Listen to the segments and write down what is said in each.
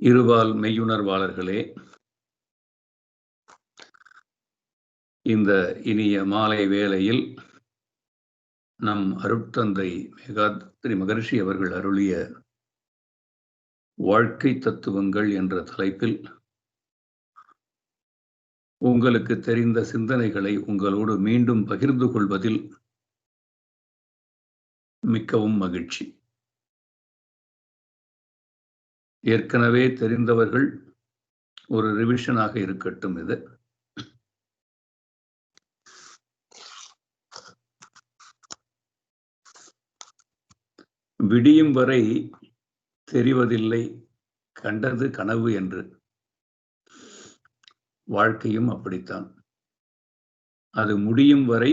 இருபால் மெய்யுணர்வாளர்களே, இந்த இனிய மாலை வேளையில் நம் அருட்தந்தை வேதாத்ரி மகரிஷி அவர்கள் அருளிய வாழ்க்கை தத்துவங்கள் என்ற தலைப்பில் உங்களுக்கு தெரிந்த சிந்தனைகளை உங்களோடு மீண்டும் பகிர்ந்து கொள்வதில் மிக்கவும் மகிழ்ச்சி. ஏற்கனவே தெரிந்தவர்கள் ஒரு ரிவிஷனாக இருக்கட்டும். இது விடியும் வரை தெரிவதில்லை கண்டது கனவு என்று. வாழ்க்கையும் அப்படித்தான். அது முடியும் வரை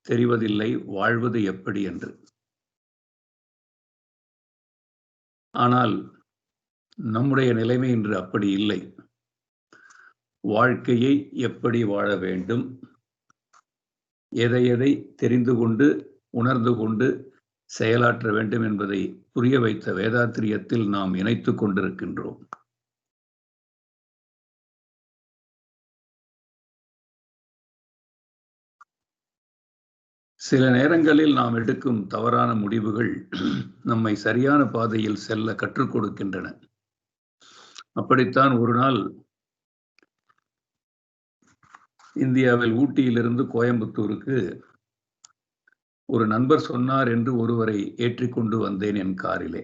தெரிவதில்லை வாழ்வது எப்படி என்று. ஆனால் நம்முடைய நிலைமை இன்று அப்படி இல்லை. வாழ்க்கையை எப்படி வாழ வேண்டும், எதை எதை தெரிந்து கொண்டு உணர்ந்து கொண்டு செயலாற்ற வேண்டும் என்பதை புரிய வைத்த வேதாத்திரியத்தில் நாம் இணைத்துக் கொண்டிருக்கின்றோம். சில நேரங்களில் நாம் எடுக்கும் தவறான முடிவுகள் நம்மை சரியான பாதையில் செல்ல கற்றுக் கொடுக்கின்றன. அப்படித்தான் ஒரு நாள் இந்தியாவில் ஊட்டியிலிருந்து கோயம்புத்தூருக்கு ஒரு நண்பர் சொன்னார் என்று ஒருவரை ஏற்றிக்கொண்டு வந்தேன் என் காரிலே.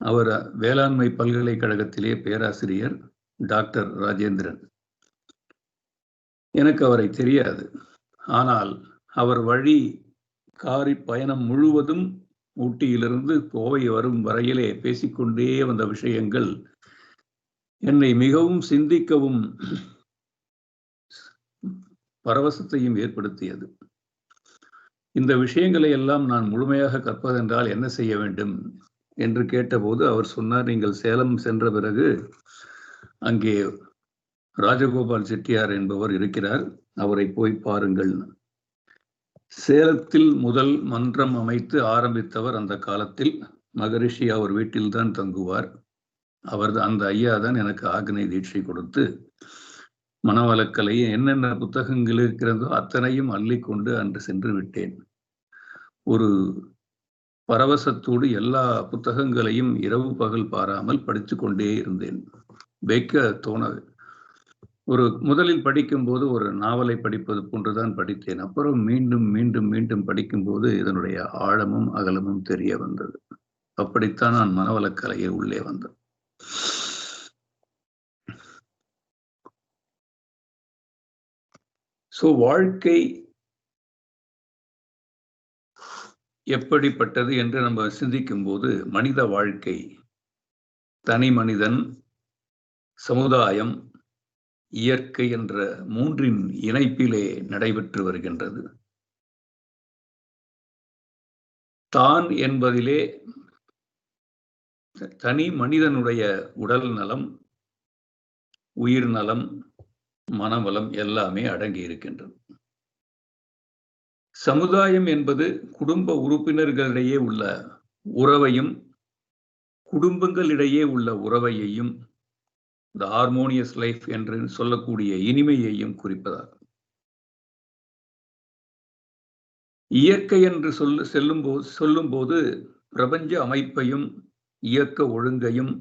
அவர் வேளாண்மை பல்கலைக்கழகத்திலே பேராசிரியர் டாக்டர் ராஜேந்திரன். எனக்கு அவரை தெரியாது. ஆனால் அவர் வழி காரி பயணம் முழுவதும் ஊட்டியிலிருந்து கோவை வரும் வரையிலே பேசிக்கொண்டே வந்த விஷயங்கள் என்னை மிகவும் சிந்திக்கவும் பரவசத்தையும் ஏற்படுத்தியது. இந்த விஷயங்களை எல்லாம் நான் முழுமையாக கற்பதென்றால் என்ன செய்ய வேண்டும் என்று கேட்டபோது அவர் சொன்னார், நீங்கள் சேலம் சென்ற பிறகு அங்கே ராஜகோபால் செட்டியார் என்பவர் இருக்கிறார், அவரை போய் பாருங்கள். சேலத்தில் முதல் மன்றம் அமைத்து ஆரம்பித்தவர் அந்த காலத்தில் மகரிஷி. அவர் வீட்டில்தான் தங்குவார். அந்த ஐயா தான் எனக்கு ஆக்னை தீட்சை கொடுத்து மனவளக்கலை என்னென்ன புத்தகங்கள் இருக்கிறதோ அத்தனையும் அள்ளிக்கொண்டு அன்று சென்று விட்டேன். ஒரு பரவசத்தோடு எல்லா புத்தகங்களையும் இரவு பகல் பாராமல் படித்து கொண்டே இருந்தேன். வைக்க தோணது. முதலில் படிக்கும்போது ஒரு நாவலை படிப்பது போன்றுதான் படித்தேன். அப்புறம் மீண்டும் மீண்டும் மீண்டும் படிக்கும்போது இதனுடைய ஆழமும் அகலமும் தெரிய வந்தது. அப்படித்தான் நான் மனவளக்கலையை உள்ளே வந்தேன். வாழ்க்கை எப்படிப்பட்டது என்று நம்ம சிந்திக்கும் போது, மனித வாழ்க்கை தனி மனிதன், சமுதாயம், இயற்கை என்ற மூன்றின் இணைப்பிலே நடைபெற்று வருகின்றது. தான் என்பதிலே தனி மனிதனுடைய உடல் நலம், உயிர் நலம், மனவளம் எல்லாமே அடங்கி இருக்கின்றது. சமுதாயம் என்பது குடும்ப உறுப்பினர்களிடையே உள்ள உறவையும் குடும்பங்களிடையே உள்ள உறவையையும் இந்த ஹார்மோனியஸ் லைஃப் என்று சொல்லக்கூடிய இனிமையையும் குறிப்பதாகும். இயற்கை என்று சொல்லும்போது பிரபஞ்ச அமைப்பையும் இயக்க ஒழுங்கையும்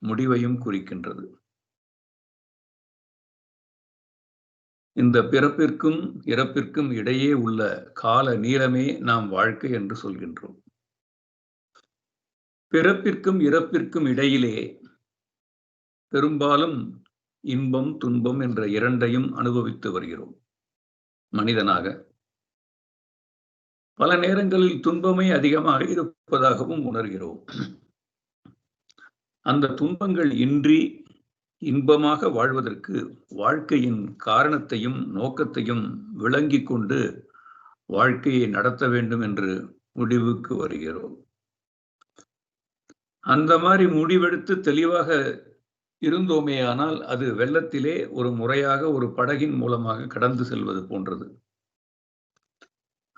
முடிவையும் குறிக்கின்றது. இந்த பிறப்பிற்கும் இறப்பிற்கும் இடையே உள்ள கால நீளமே நாம் வாழ்க்கை என்று சொல்கின்றோம். பிறப்பிற்கும் இறப்பிற்கும் இடையிலே பெரும்பாலும் இன்பம் துன்பம் என்ற இரண்டையும் அனுபவித்து வருகிறோம். மனிதனாக பல நேரங்களில் துன்பமே அதிகமாக இருப்பதாகவும் உணர்கிறோம். அந்த துன்பங்கள் இன்றி இன்பமாக வாழ்வதற்கு வாழ்க்கையின் காரணத்தையும் நோக்கத்தையும் விளங்கிக் கொண்டு வாழ்க்கையை நடத்த வேண்டும் என்று முடிவுக்கு வருகிறோம். அந்த மாதிரி முடிவெடுத்து தெளிவாக இருந்தோமேயானால் அது வெள்ளத்திலே ஒரு முறையாக ஒரு படகின் மூலமாக கடந்து செல்வது போன்றது.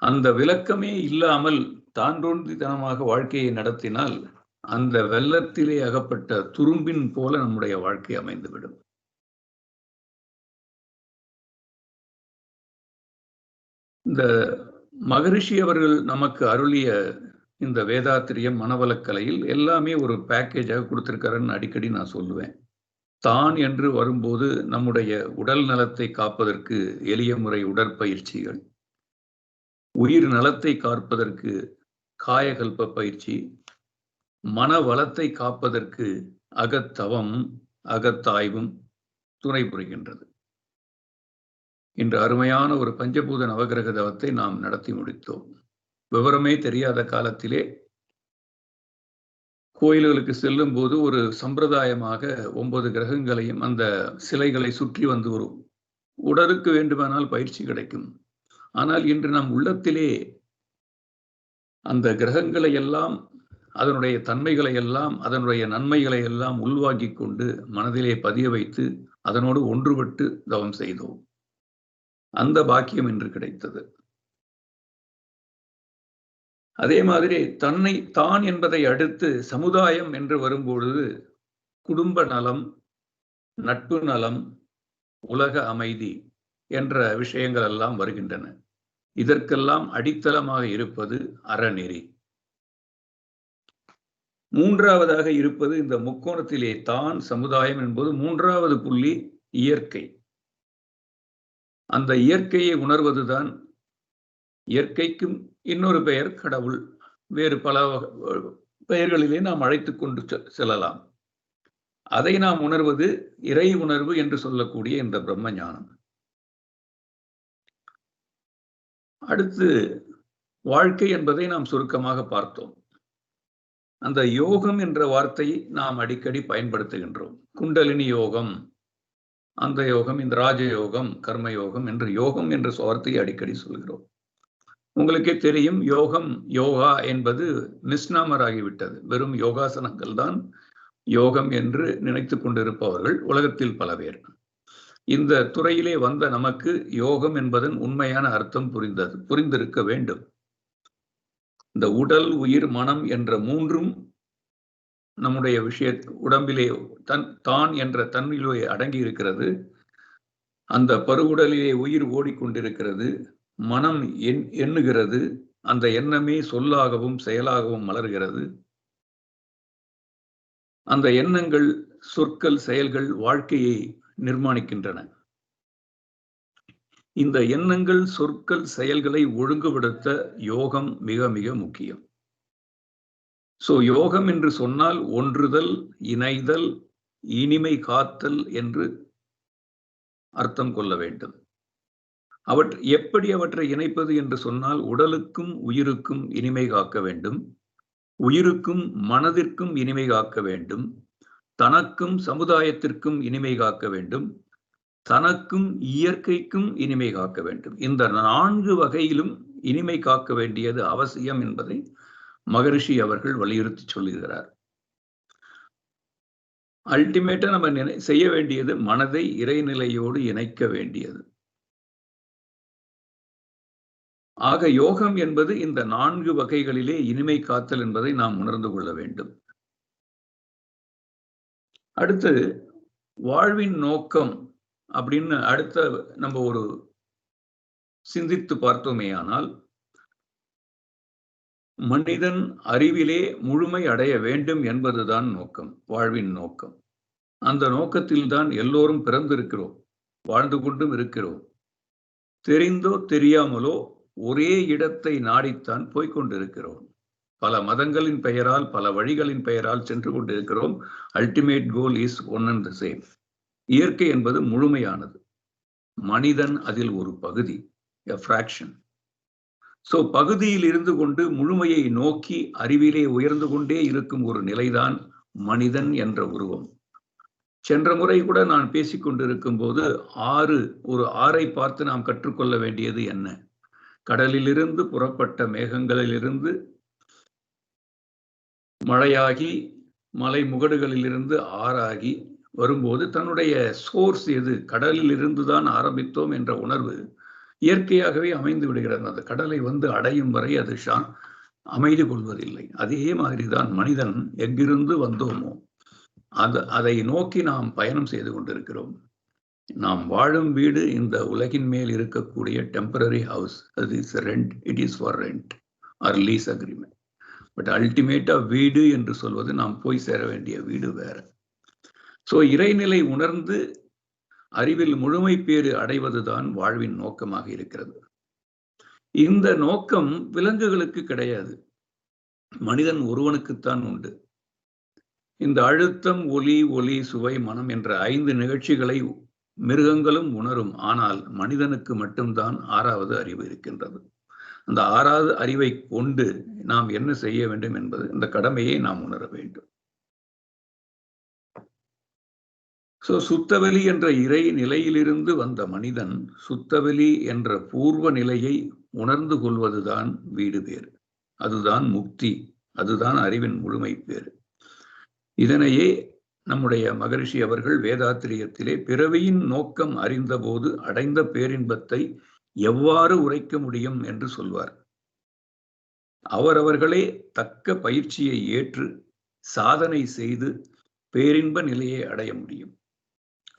அந்த விளக்கமே இல்லாமல் தாண்டோன்றித்தனமாக வாழ்க்கையை நடத்தினால் அந்த வெள்ளத்திலே அகப்பட்ட துரும்பின் போல நம்முடைய வாழ்க்கை அமைந்துவிடும். இந்த மகரிஷி அவர்கள் நமக்கு அருளிய இந்த வேதாத்திரியம் மனவளக்கலையில் எல்லாமே ஒரு பேக்கேஜாக கொடுத்திருக்காருன்னு அடிக்கடி நான் சொல்லுவேன். தான் என்று வரும்போது நம்முடைய உடல் நலத்தை காப்பதற்கு எளிய முறை உடற்பயிற்சிகள், உயிர் நலத்தை காப்பதற்கு காயகல்ப பயிற்சி, மன வளத்தை காப்பதற்கு அகத்தவம் அகத்தாய்வும் துணை புரிகின்றது. இன்று அருமையான ஒரு பஞ்சபூத நவகிரக தவத்தை நாம் நடத்தி முடித்தோம். விவரமே தெரியாத காலத்திலே கோயில்களுக்கு செல்லும் போது ஒரு சம்பிரதாயமாக 9 கிரகங்களையும் அந்த சிலைகளை சுற்றி வந்து வரும். உடலுக்கு வேண்டுமானால் பயிற்சி கிடைக்கும். ஆனால் இன்று நம் உள்ளத்திலே அந்த கிரகங்களை எல்லாம், அதனுடைய தன்மைகளை எல்லாம், அதனுடைய நன்மைகளை எல்லாம் உள்வாங்கிக் கொண்டு மனதிலே பதிய வைத்து அதனோடு ஒன்றுபட்டு தவம் செய்தோம். அந்த பாக்கியம் இன்று கிடைத்தது. அதே மாதிரி தான் என்பதை அடுத்து சமுதாயம் என்று வரும்பொழுது குடும்ப நலம், நட்பு நலம், உலக அமைதி என்ற விஷயங்கள் எல்லாம் வருகின்றன. இதற்கெல்லாம் அடித்தளமாக இருப்பது அறநெறி. மூன்றாவதாக இருப்பது இந்த முக்கோணத்திலே தான், சமுதாயம் என்பது மூன்றாவது புள்ளி இயற்கை. அந்த இயற்கையை உணர்வதுதான், இயற்கைக்கும் இன்னொரு பெயர் கடவுள். வேறு பல பெயர்களிலே நாம் அழைத்துக் கொண்டு செல்லலாம். அதை நாம் உணர்வது இறை உணர்வு என்று சொல்லக்கூடிய இந்த பிரம்ம ஞானம். அடுத்து வாழ்க்கை என்பதை நாம் சுருக்கமாக பார்த்தோம். அந்த யோகம் என்ற வார்த்தையை நாம் அடிக்கடி பயன்படுத்துகின்றோம். குண்டலினி யோகம், அந்த யோகம், இந்த ராஜயோகம், கர்மயோகம் என்று யோகம் என்ற வார்த்தையை அடிக்கடி சொல்கிறோம். உங்களுக்கே தெரியும், யோகா என்பது மிஸ்நாமர் ஆகிவிட்டது. வெறும் யோகாசனங்கள் தான் யோகம் என்று நினைத்துக் கொண்டிருப்பவர்கள் உலகத்தில் பல பேர். இந்த துறையிலே வந்த நமக்கு யோகம் என்பதன் உண்மையான அர்த்தம் புரிந்திருக்க வேண்டும். இந்த உடல், உயிர், மனம் என்ற மூன்றும் நம்முடைய உடம்பிலே தான் என்ற தன்மையிலே அடங்கி இருக்கிறது. அந்த பருவுடலிலே உயிர் ஓடிக்கொண்டிருக்கிறது. மனம் எண்ணுகிறது. அந்த எண்ணமே சொல்லாகவும் செயலாகவும் மலர்கிறது. அந்த எண்ணங்கள், சொற்கள், செயல்கள் வாழ்க்கையை நிர்மாணிக்கின்றன. இந்த எண்ணங்கள், சொற்கள், செயல்களை ஒழுங்குபடுத்த யோகம் மிக மிக முக்கியம். யோகம் என்று சொன்னால் ஒன்றுதல், இணைதல், இனிமை காத்தல் என்று அர்த்தம் கொள்ள வேண்டும். எப்படி அவற்றை இணைப்பது என்று சொன்னால், உடலுக்கும் உயிருக்கும் இனிமை காக்க வேண்டும், உயிருக்கும் மனதிற்கும் இனிமை காக்க வேண்டும், தனக்கும் சமுதாயத்திற்கும் இனிமை காக்க வேண்டும், தனக்கும் இயற்கைக்கும் இனிமை காக்க வேண்டும். இந்த 4 வகையிலும் இனிமை காக்க வேண்டியது அவசியம் என்பதை மகரிஷி அவர்கள் வலியுறுத்தி சொல்லுகிறார். அல்டிமேட்டா நம்ம செய்ய வேண்டியது மனதை இறைநிலையோடு இணைக்க வேண்டியது. ஆக யோகம் என்பது இந்த 4 வகைகளிலே இனிமை காத்தல் என்பதை நாம் உணர்ந்து கொள்ள வேண்டும். அடுத்து வாழ்வின் நோக்கம் அப்படின்னு நம்ம ஒரு சிந்தித்து பார்த்தோமேயானால், மனிதன் அறிவிலே முழுமை அடைய வேண்டும் என்பதுதான் நோக்கம், வாழ்வின் நோக்கம். அந்த நோக்கத்தில் தான் எல்லோரும் பிறந்திருக்கிறோம், வாழ்ந்து கொண்டும் இருக்கிறோம். தெரிந்தோ தெரியாமலோ ஒரே இடத்தை நாடித்தான் போய்கொண்டிருக்கிறோம். பல மதங்களின் பெயரால், பல வழிகளின் பெயரால் சென்று கொண்டிருக்கிறோம். Ultimate goal is one and the same. இயற்கை என்பது முழுமையானது, மனிதன் அதில் ஒரு பகுதி, a fraction. பகுதியில் இருந்து கொண்டு முழுமையை நோக்கி அறிவிலே உயர்ந்து கொண்டே இருக்கும் ஒரு நிலைதான் மனிதன் என்ற உருவம். சென்ற முறை கூட நான் பேசிக்கொண்டிருக்கும் போது ஒரு ஆறை பார்த்து நாம் கற்றுக்கொள்ள வேண்டியது என்ன? கடலிலிருந்து புறப்பட்ட மேகங்களிலிருந்து மழையாகி, மலை முகடுகளிலிருந்து ஆறாகி வரும்போது தன்னுடைய சோர்ஸ் எது? கடலில் இருந்துதான் ஆரம்பித்தோம் என்ற உணர்வு இயற்கையாகவே அமைந்து விடுகிறது. அந்த கடலை அடையும் வரை அது அமைதி கொள்வதில்லை. அதே மாதிரிதான் மனிதன் எங்கிருந்து வந்தோமோ அதை நோக்கி நாம் பயணம் செய்து கொண்டிருக்கிறோம். நாம் வாழும் வீடு இந்த உலகின் மேல் இருக்கக்கூடிய டெம்பரரி ஹவுஸ். அது is rent, it is for rent or lease agreement. But அல்டிமேட்டா வீடு என்று சொல்வது நாம் போய் சேர வேண்டிய வீடு வேற. ஸோ இறைநிலை உணர்ந்து அறிவில் முழுமை பேறு அடைவதுதான் வாழ்வின் நோக்கமாக இருக்கிறது. இந்த நோக்கம் விலங்குகளுக்கு கிடையாது, மனிதன் ஒருவனுக்குத்தான் உண்டு. இந்த அழுத்தம், ஒலி, ஒளி, சுவை, மனம் என்ற 5 நிகழ்ச்சிகளை மிருகங்களும் உணரும். ஆனால் மனிதனுக்கு மட்டும்தான் 6வது அறிவு இருக்கின்றது. அந்த 6வது அறிவை கொண்டு நாம் என்ன செய்ய வேண்டும் என்பது, இந்த கடமையை நாம் உணர வேண்டும். சுத்தவெளி என்ற இறை நிலையிலிருந்து வந்த மனிதன் சுத்தவெளி என்ற பூர்வ நிலையை உணர்ந்து கொள்வதுதான் வீடு பேறு. அதுதான் முக்தி, அதுதான் அறிவின் முழுமை பேறு. இதனையே நம்முடைய மகரிஷி அவர்கள் வேதாத்திரியத்திலே பிறவியின் நோக்கம் அறிந்தபோது அடைந்த பேரின்பத்தை எவ்வாறு உரைக்க முடியும் என்று சொல்வார். அவரவர்களே தக்க பயிற்சியை ஏற்று சாதனை செய்து பேரின்ப நிலையை அடைய முடியும்.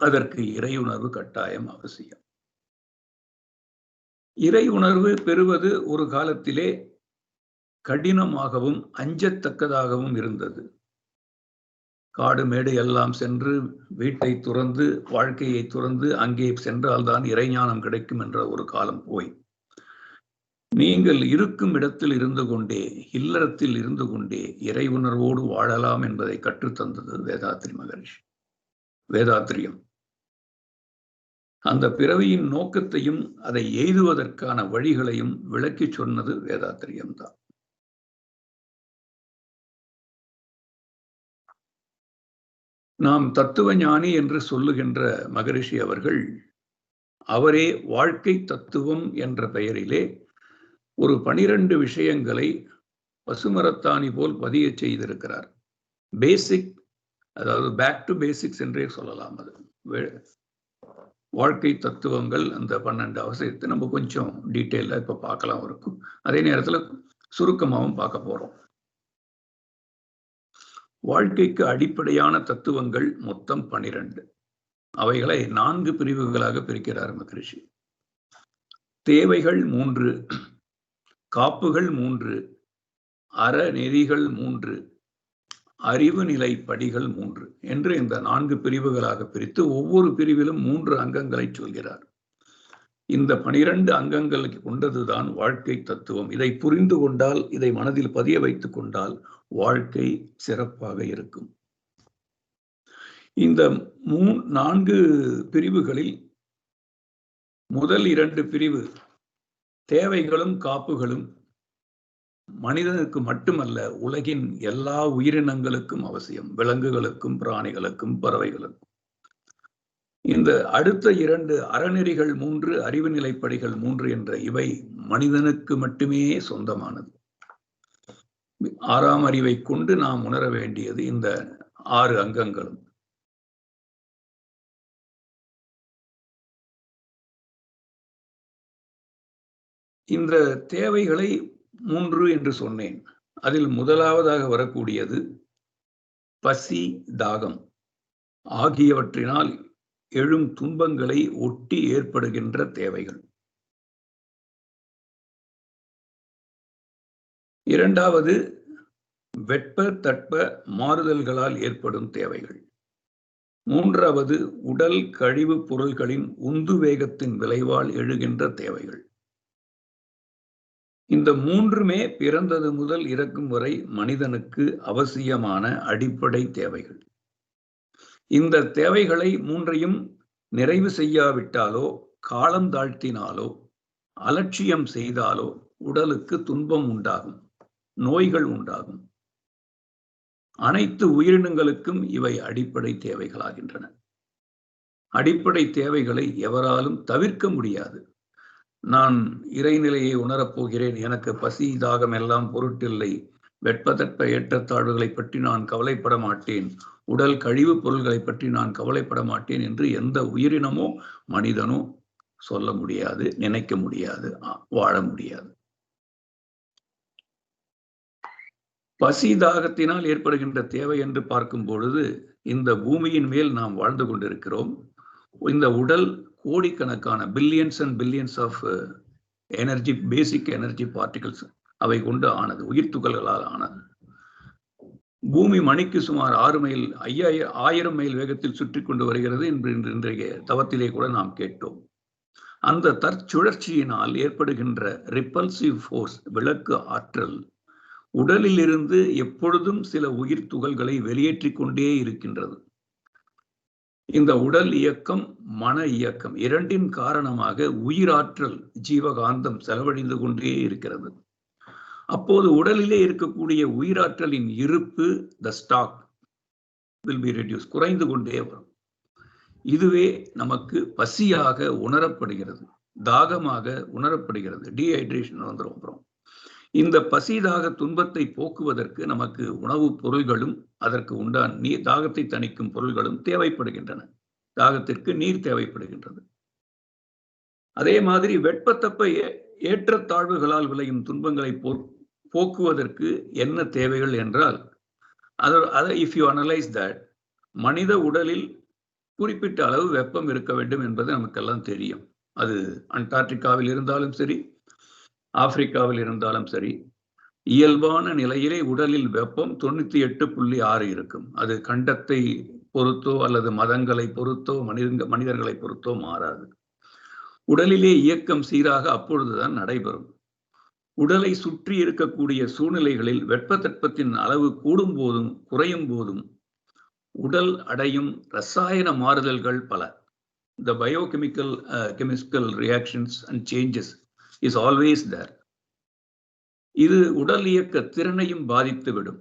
அதற்கு இறையுணர்வு கட்டாயம் அவசியம். இறை உணர்வு பெறுவது ஒரு காலத்திலே கடினமாகவும் அஞ்சத்தக்கதாகவும் இருந்தது. காடு மேடு எல்லாம் சென்று வீட்டை துறந்து வாழ்க்கையை துறந்து அங்கே சென்றால்தான் இறைஞானம் கிடைக்கும் என்ற ஒரு காலம் போய், நீங்கள் இருக்கும் இடத்தில் இருந்து கொண்டே, இல்லறத்தில் இருந்து கொண்டே இறை உணர்வோடு வாழலாம் என்பதை கற்றுத்தந்தது வேதாத்திரி மகரிஷி. வேதாத்திரியம் அந்த பிறவியின் நோக்கத்தையும் அதை எய்துவதற்கான வழிகளையும் விளக்கி சொன்னது வேதாத்திரியம்தான். நாம் தத்துவ ஞானி என்று சொல்லுகின்ற மகரிஷி அவர்கள், அவரே வாழ்க்கை தத்துவம் என்ற பெயரிலே ஒரு 12 விஷயங்களை பசுமரத்தாணி போல் பதிய செய்திருக்கிறார். பேசிக், அதாவது பேக் டு பேசிக்ஸ் என்றே சொல்லலாம். அது வாழ்க்கை தத்துவங்கள் அந்த 12 அவசியத்தை நம்ம கொஞ்சம் டீட்டெயிலாக இப்போ பார்க்கலாம் இருக்கும். அதே நேரத்தில் சுருக்கமாகவும் பார்க்க போறோம். வாழ்க்கைக்கு அடிப்படையான தத்துவங்கள் மொத்தம் 12. அவைகளை 4 பிரிவுகளாக பிரிக்கிறார் மகரிஷி. தேவைகள் 3, காப்புகள் 3, அறநெறிகள் 3, அறிவு நிலை படிகள் 3 என்று இந்த 4 பிரிவுகளாக பிரித்து ஒவ்வொரு பிரிவிலும் 3 அங்கங்களை சொல்கிறார். இந்த 12 அங்கங்களை கொண்டதுதான் வாழ்க்கை தத்துவம். இதை புரிந்து கொண்டால், இதை மனதில் பதிய வைத்துக் கொண்டால் வாழ்க்கை சிறப்பாக இருக்கும். இந்த 4 பிரிவுகளில் முதல் 2 பிரிவு தேவைகளும் காப்புகளும் மனிதனுக்கு மட்டுமல்ல, உலகின் எல்லா உயிரினங்களுக்கும் அவசியம். விலங்குகளுக்கும், பிராணிகளுக்கும், பறவைகளுக்கும். இந்த அடுத்த 2 அறநெறிகள் 3, அறிவு நிலைப்படிகள் 3 என்ற இவை மனிதனுக்கு மட்டுமே சொந்தமானது. 6ஆம் அறிவை கொண்டு நாம் உணர வேண்டியது இந்த 6 அங்கங்களும். இந்த தேவைகளை 3 என்று சொன்னேன். அதில் முதலாவதாக வரக்கூடியது பசி, தாகம் ஆகியவற்றினால் எழும் துன்பங்களை ஒட்டி ஏற்படுகின்ற தேவைகள். இரண்டாவது வெப்ப தட்ப மாறுதல்களால் ஏற்படும் தேவைகள். மூன்றாவது உடல் கழிவு பொருள்களின் உந்து வேகத்தின் விளைவால் எழுகின்ற தேவைகள். இந்த 3மே பிறந்தது முதல் இறக்கும் வரை மனிதனுக்கு அவசியமான அடிப்படை தேவைகள். இந்த தேவைகளை 3ஐயும் நிறைவு செய்யாவிட்டாலோ, காலம் தாழ்த்தினாலோ, அலட்சியம் செய்தாலோ உடலுக்கு துன்பம் உண்டாகும், நோய்கள் உண்டாகும். அனைத்து உயிரினங்களுக்கும் இவை அடிப்படை தேவைகளாகின்றன. அடிப்படை தேவைகளை எவராலும் தவிர்க்க முடியாது. நான் இறைநிலையை உணரப்போகிறேன், எனக்கு பசி தாகம் எல்லாம் பொருட்டில்லை, வெப்பதட்ப ஏற்றத்தாழ்வுகளை பற்றி நான் கவலைப்பட மாட்டேன், உடல் கழிவு பொருள்களை பற்றி நான் கவலைப்பட மாட்டேன் என்று எந்த உயிரினமோ மனிதனோ சொல்ல முடியாது, நினைக்க முடியாது, வாழ முடியாது. பசி தாகத்தினால் ஏற்படுகின்ற தேவை என்று பார்க்கும் பொழுது இந்த பூமியின் மேல் நாம் வாழ்ந்து கொண்டிருக்கிறோம். இந்த உடல் கோடிக்கணக்கான billions and billions of energy, basic energy particles அவை கொண்டு ஆனது, உயிர் துகள்களால் ஆனது. பூமி மணிக்கு சுமார் 1000 மைல் வேகத்தில் சுற்றி கொண்டு வருகிறது என்று இன்றைய தவத்திலே கூட நாம் கேட்டோம். அந்த தற்சுழற்சியினால் ஏற்படுகின்ற ரிப்பல்சிவ் ஃபோர்ஸ், விளக்கு ஆற்றல், உடலில் இருந்து எப்பொழுதும் சில உயிர் துகள்களை வெளியேற்றிக் கொண்டே இருக்கின்றது. இந்த உடல் இயக்கம், மன இயக்கம் இரண்டின் காரணமாக உயிராற்றல், ஜீவகாந்தம் செலவழிந்து கொண்டே இருக்கிறது. அப்போது உடலிலே இருக்கக்கூடிய உயிராற்றலின் இருப்பு, த ஸ்டாக் will be reduced, குறைந்து கொண்டே வரும். இதுவே நமக்கு பசியாக உணரப்படுகிறது, தாகமாக உணரப்படுகிறது, டீஹைட்ரேஷன் வந்துடும். அப்புறம் இந்த பசி தாக துன்பத்தை போக்குவதற்கு நமக்கு உணவுப் பொருள்களும் அதற்கு உண்டான தாகத்தை தணிக்கும் பொருள்களும் தேவைப்படுகின்றன. தாகத்திற்கு நீர் தேவைப்படுகின்றது. அதே மாதிரி வெப்பத்தப்ப ஏற்றத்தாழ்வுகளால் விளையும் துன்பங்களை போக்குவதற்கு என்ன தேவைகள் என்றால், அதை இஃப் யூ அனலைஸ் தட், மனித உடலில் குறிப்பிட்ட அளவு வெப்பம் இருக்க வேண்டும் என்பது நமக்கெல்லாம் தெரியும். அது அண்டார்டிகாவில் இருந்தாலும் சரி, ஆப்பிரிக்காவில் இருந்தாலும் சரி, இயல்பான நிலையிலே உடலில் வெப்பம் 98.6 இருக்கும். அது கண்டத்தை பொறுத்தோ அல்லது மதங்களை பொறுத்தோ மனிதர்களை பொறுத்தோ மாறாது. உடலிலே இயக்கம் சீராக அப்பொழுதுதான் நடைபெறும். உடலை சுற்றி இருக்கக்கூடிய சூழ்நிலைகளில் வெப்பத்தட்பத்தின் அளவு கூடும் போதும் குறையும் போதும் உடல் அடையும் ரசாயன மாறுதல்கள் பல. The biochemical chemical reactions and changes is always there. இது உடல் இயக்க திறனையும் பாதித்துவிடும்,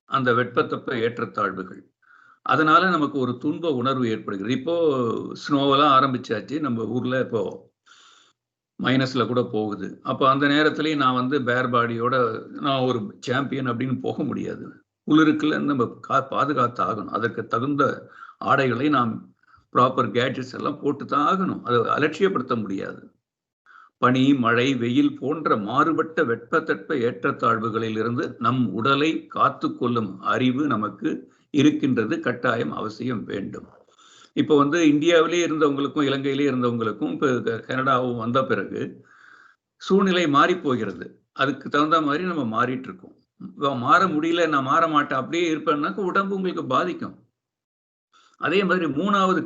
அந்த வெப்பத்தப்ப ஏற்றத்தாழ்வுகள். அதனால நமக்கு ஒரு துன்ப உணர்வு ஏற்படுகிறது. இப்போ ஸ்னோவெல்லாம் ஆரம்பிச்சாச்சு, நம்ம ஊர்ல இப்போ மைனஸ்ல கூட போகுது. அப்போ அந்த நேரத்திலேயே நான் பேர் பாடியோட நான் ஒரு சாம்பியன் அப்படின்னு போக முடியாது. குளிருக்குள்ள நம்ம பாதுகாத்து ஆகணும். அதற்கு தகுந்த ஆடைகளை நாம் ப்ராப்பர் கேட்ஜெட்ஸ் எல்லாம் போட்டு தான் ஆகணும். அதை அலட்சியப்படுத்த முடியாது. பனி, மழை, வெயில் போன்ற மாறுபட்ட வெப்பத்தட்ப ஏற்றத்தாழ்வுகளில் இருந்து நம் உடலை காத்து கொள்ளும் அறிவு நமக்கு இருக்கின்றது, கட்டாயம் அவசியம் வேண்டும். இப்போ இந்தியாவிலே இருந்தவங்களுக்கும் இலங்கையிலே இருந்தவங்களுக்கும் இப்போ கனடாவும் வந்த பிறகு சூழ்நிலை மாறி போகிறது. அதுக்கு தகுந்த மாதிரி நம்ம மாறிட்டு இருக்கோம். மாற முடியல, நான் மாற மாட்டேன் அப்படியே இருப்பேன்னாக்க உடம்பு உங்களுக்கு பாதிக்கும். அதே மாதிரி 3வது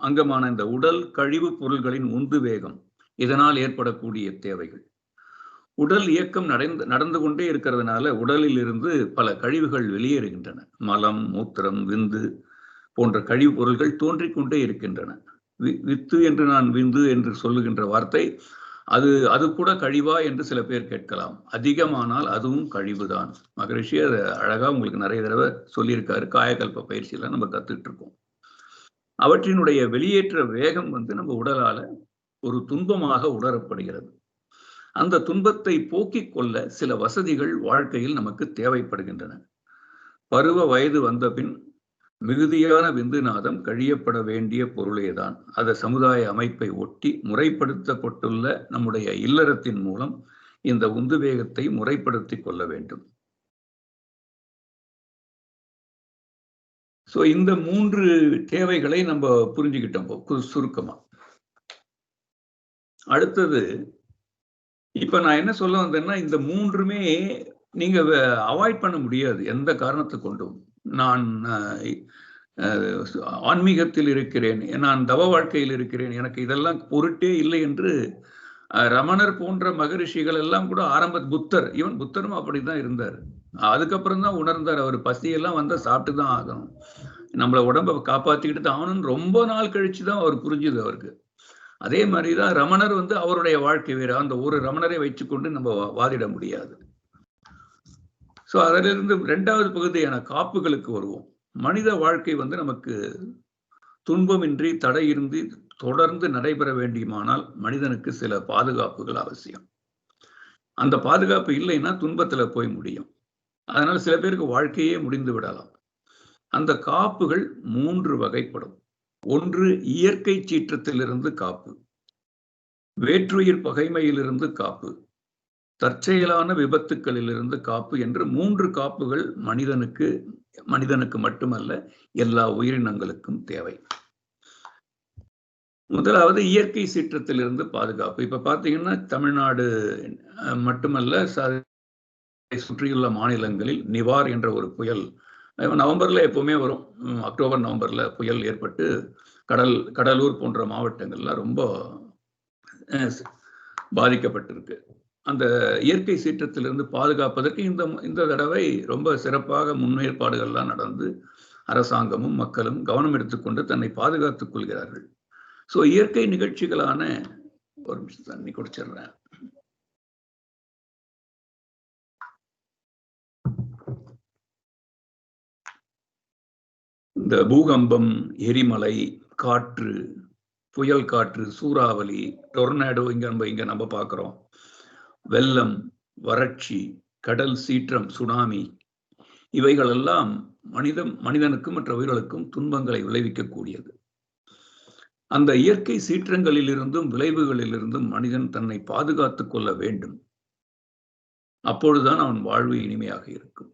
அங்கமான இந்த உடல் கழிவு பொருள்களின் உந்து வேகம், இதனால் ஏற்படக்கூடிய தேவைகள். உடல் இயக்கம் நடந்து கொண்டே இருக்கிறதுனால உடலில் இருந்து பல கழிவுகள் வெளியேறுகின்றன. மலம், மூத்திரம், விந்து போன்ற கழிவு பொருள்கள் தோன்றிக்கொண்டே இருக்கின்றன. வித்து என்று நான் விந்து என்று சொல்லுகின்ற வார்த்தை, அது கூட கழிவா என்று சில பேர் கேட்கலாம். அதிகமானால் அதுவும் கழிவுதான். மகரிஷி அதை அழகா உங்களுக்கு நிறைய தடவை சொல்லியிருக்காரு. காயகல்ப பயிற்சியெல்லாம் நம்ம கத்துட்டு இருக்கோம். அவற்றினுடைய வெளியேற்ற வேகம் நம்ம உடலால ஒரு துன்பமாக உணரப்படுகிறது. அந்த துன்பத்தை போக்கிக் கொள்ள சில வசதிகள் வாழ்க்கையில் நமக்கு தேவைப்படுகின்றன. பருவ வயது வந்த பின் மிகுதியான விந்துநாதம் கழியப்பட வேண்டிய பொருளேதான். அதை சமுதாய அமைப்பை ஒட்டி முறைப்படுத்தப்பட்டுள்ள நம்முடைய இல்லறத்தின் மூலம் இந்த உந்து வேகத்தை முறைப்படுத்திக் கொள்ள வேண்டும். சோ இந்த 3 தேவைகளை நம்ம புரிஞ்சுக்கிட்டோம் சுருக்கமா. அடுத்தது, இப்ப நான் என்ன சொல்ல வந்தேன்னா, இந்த 3மே நீங்க அவாய்ட் பண்ண முடியாது எந்த காரணத்தை கொண்டும். நான் ஆன்மீகத்தில் இருக்கிறேன், நான் தவ வாழ்க்கையில் இருக்கிறேன், எனக்கு இதெல்லாம் பொருட்டே இல்லை என்று ரமணர் போன்ற மகரிஷிகள் எல்லாம் கூட புத்தர், ஈவன் புத்தரும் அப்படிதான் இருந்தார். அதுக்கப்புறம் தான் உணர்ந்தார், அவர் பசியெல்லாம் வந்தா சாப்பிட்டு தான் ஆகணும், நம்மள உடம்ப காப்பாத்திக்கிட்டு தான் ஆகணும்னு ரொம்ப நாள் கழிச்சுதான் அவர் புரிஞ்சுது அவருக்கு. அதே மாதிரிதான் ரமணர் அவருடைய வாழ்க்கை வேற. அந்த ஒரு ரமணரை வச்சுக்கொண்டு நம்ம வாதிட முடியாது. சோ அதிலிருந்து 2வது பகுதியான காப்புகளுக்கு வருவோம். மனித வாழ்க்கை நமக்கு துன்பமின்றி தடையின்றி தொடர்ந்து நடைபெற வேண்டியமானால் மனிதனுக்கு சில பாதுகாப்புகள் அவசியம். அந்த பாதுகாப்பு இல்லைன்னா துன்பத்துல போய் முடியும். அதனால சில பேருக்கு வாழ்க்கையே முடிந்து விடலாம். அந்த காப்புகள் 3 வகைப்படும். 1, இயற்கை சீற்றத்திலிருந்து காப்பு, வேற்றுயிர் பகைமையிலிருந்து காப்பு, தற்செயலான விபத்துக்களிலிருந்து காப்பு என்று 3 காப்புகள் மனிதனுக்கு மட்டுமல்ல, எல்லா உயிரினங்களுக்கும் தேவை. முதலாவது இயற்கை சீற்றத்திலிருந்து பாதுகாப்பு. இப்ப பாத்தீங்கன்னா தமிழ்நாடு மட்டுமல்ல, சுற்றியுள்ள மாநிலங்களில் நிவார் என்ற ஒரு புயல் நவம்பர்ல எப்பவுமே வரும். அக்டோபர் நவம்பர்ல புயல் ஏற்பட்டு கடலூர் போன்ற மாவட்டங்கள்ல ரொம்ப பாதிக்கப்பட்டிருக்கு. அந்த இயற்கை சீற்றத்திலிருந்து பாதுகாப்பதற்கு இந்த தடவை ரொம்ப சிறப்பாக முன்னேற்பாடுகள்லாம் நடந்து அரசாங்கமும் மக்களும் கவனம் எடுத்துக்கொண்டு தன்னை பாதுகாத்துக் கொள்கிறார்கள். சோ இயற்கை நிகழ்ச்சிகளான ஒரு நிமிஷம் தண்ணி குடிச்சிடுறேன். இந்த பூகம்பம், எரிமலை, காற்று, புயல் காற்று, சூறாவளி, டொர்னாடோ இங்க நம்ம பார்க்கிறோம். வெள்ளம், வறட்சி, கடல் சீற்றம், சுனாமி, இவைகளெல்லாம் மனிதனுக்கும் மற்ற உயிர்களுக்கும் துன்பங்களை விளைவிக்கக்கூடியது. அந்த இயற்கை சீற்றங்களிலிருந்தும் விளைவுகளிலிருந்தும் மனிதன் தன்னை பாதுகாத்துக் கொள்ள வேண்டும். அப்பொழுதுதான் அவன் வாழ்வு இனிமையாக இருக்கும்.